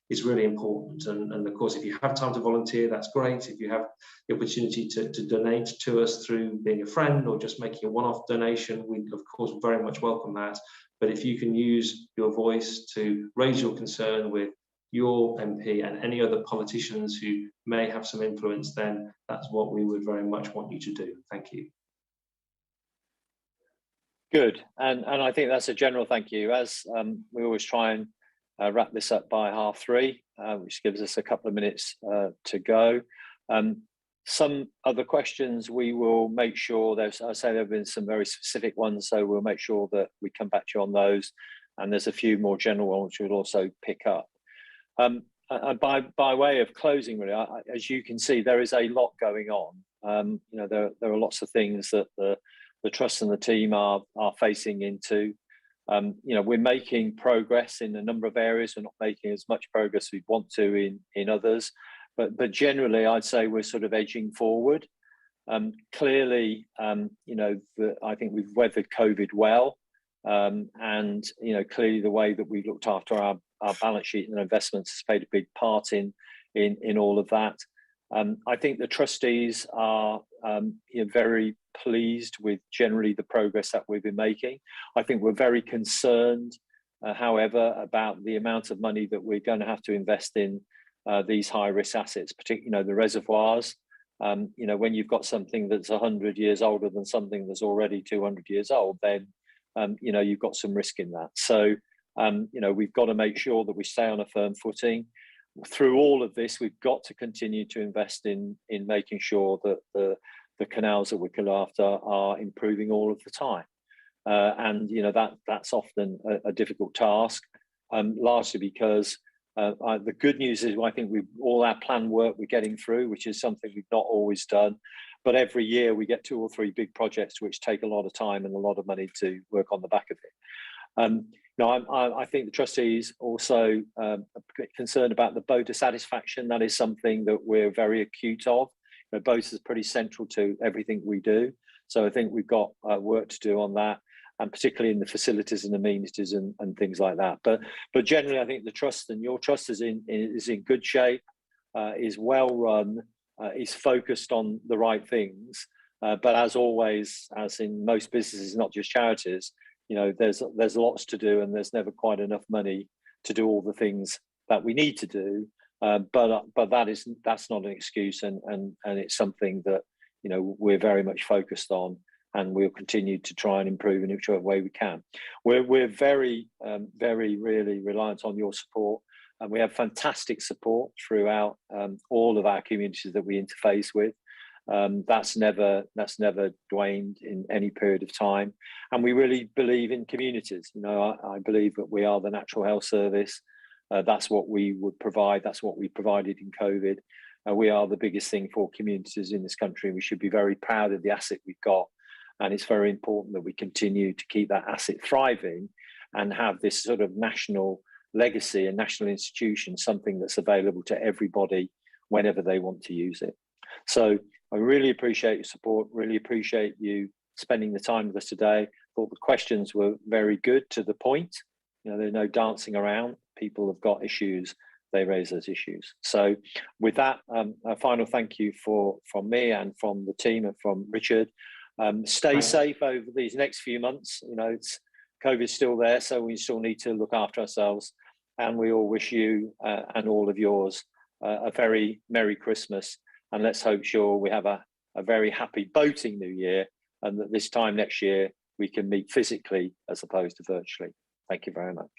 is really important. And of course, if you have time to volunteer, that's great. If you have the opportunity to donate to us through being a friend or just making a one-off donation, we of course very much welcome that. But if you can use your voice to raise your concern with your MP and any other politicians who may have some influence, then that's what we would very much want you to do. Thank you. Good, and I think that's a general thank you. As we always try and wrap this up by 3:30, which gives us a couple of minutes to go. Some other questions we will make sure, I say there have been some very specific ones, so we'll make sure that we come back to you on those. And there's a few more general ones which we'll also pick up. By way of closing, really, as you can see, there is a lot going on. You know, there are lots of things that the trust and the team are facing into. You know, we're making progress in a number of areas. We're not making as much progress as we want to in others, but generally, I'd say we're sort of edging forward. Clearly, you know, I think we've weathered COVID well, and you know, clearly the way that we've looked after our balance sheet and investments has played a big part in all of that. I think the trustees are you know, very pleased with generally the progress that we've been making. I think we're very concerned, however, about the amount of money that we're going to have to invest in these high-risk assets, particularly, you know, the reservoirs. You know, when you've got something that's 100 years older than something that's already 200 years old, then you know, you've got some risk in that. So you know, we've got to make sure that we stay on a firm footing. Through all of this, we've got to continue to invest in making sure that the canals that we look after are improving all of the time. And you know, that's often a difficult task, largely because the good news is I think all our planned work we're getting through, which is something we've not always done. But every year we get 2 or 3 big projects which take a lot of time and a lot of money to work on the back of it. Now, I think the trustees also are concerned about the boater satisfaction. That is something that we're very acute of. You know, boats is pretty central to everything we do. So I think we've got work to do on that, and particularly in the facilities and amenities and things like that. But generally, I think the trust and your trust is in good shape, is well run, is focused on the right things. But as always, as in most businesses, not just charities, there's lots to do, and there's never quite enough money to do all the things that we need to do. But that's not an excuse, and it's something that we're very much focused on, and we'll continue to try and improve in whichever way we can. We're very really reliant on your support, and we have fantastic support throughout all of our communities that we interface with. That's never waned in any period of time, and we really believe in communities. I believe that we are the Natural Health Service. That's what we would provide. That's what we provided in COVID. We are the biggest thing for communities in this country. We should be very proud of the asset we've got, and it's very important that we continue to keep that asset thriving and have this sort of national legacy and national institution, something that's available to everybody whenever they want to use it. So I really appreciate your support, really appreciate you spending the time with us today. Thought the questions were very good, to the point. There's no dancing around. People have got issues, they raise those issues. So with that, a final thank you from me and from the team and from Richard. Stay safe over these next few months. COVID's still there, so we still need to look after ourselves. And we all wish you and all of yours a very Merry Christmas. And let's hope sure we have a very happy boating New Year, and that this time next year we can meet physically as opposed to virtually. Thank you very much.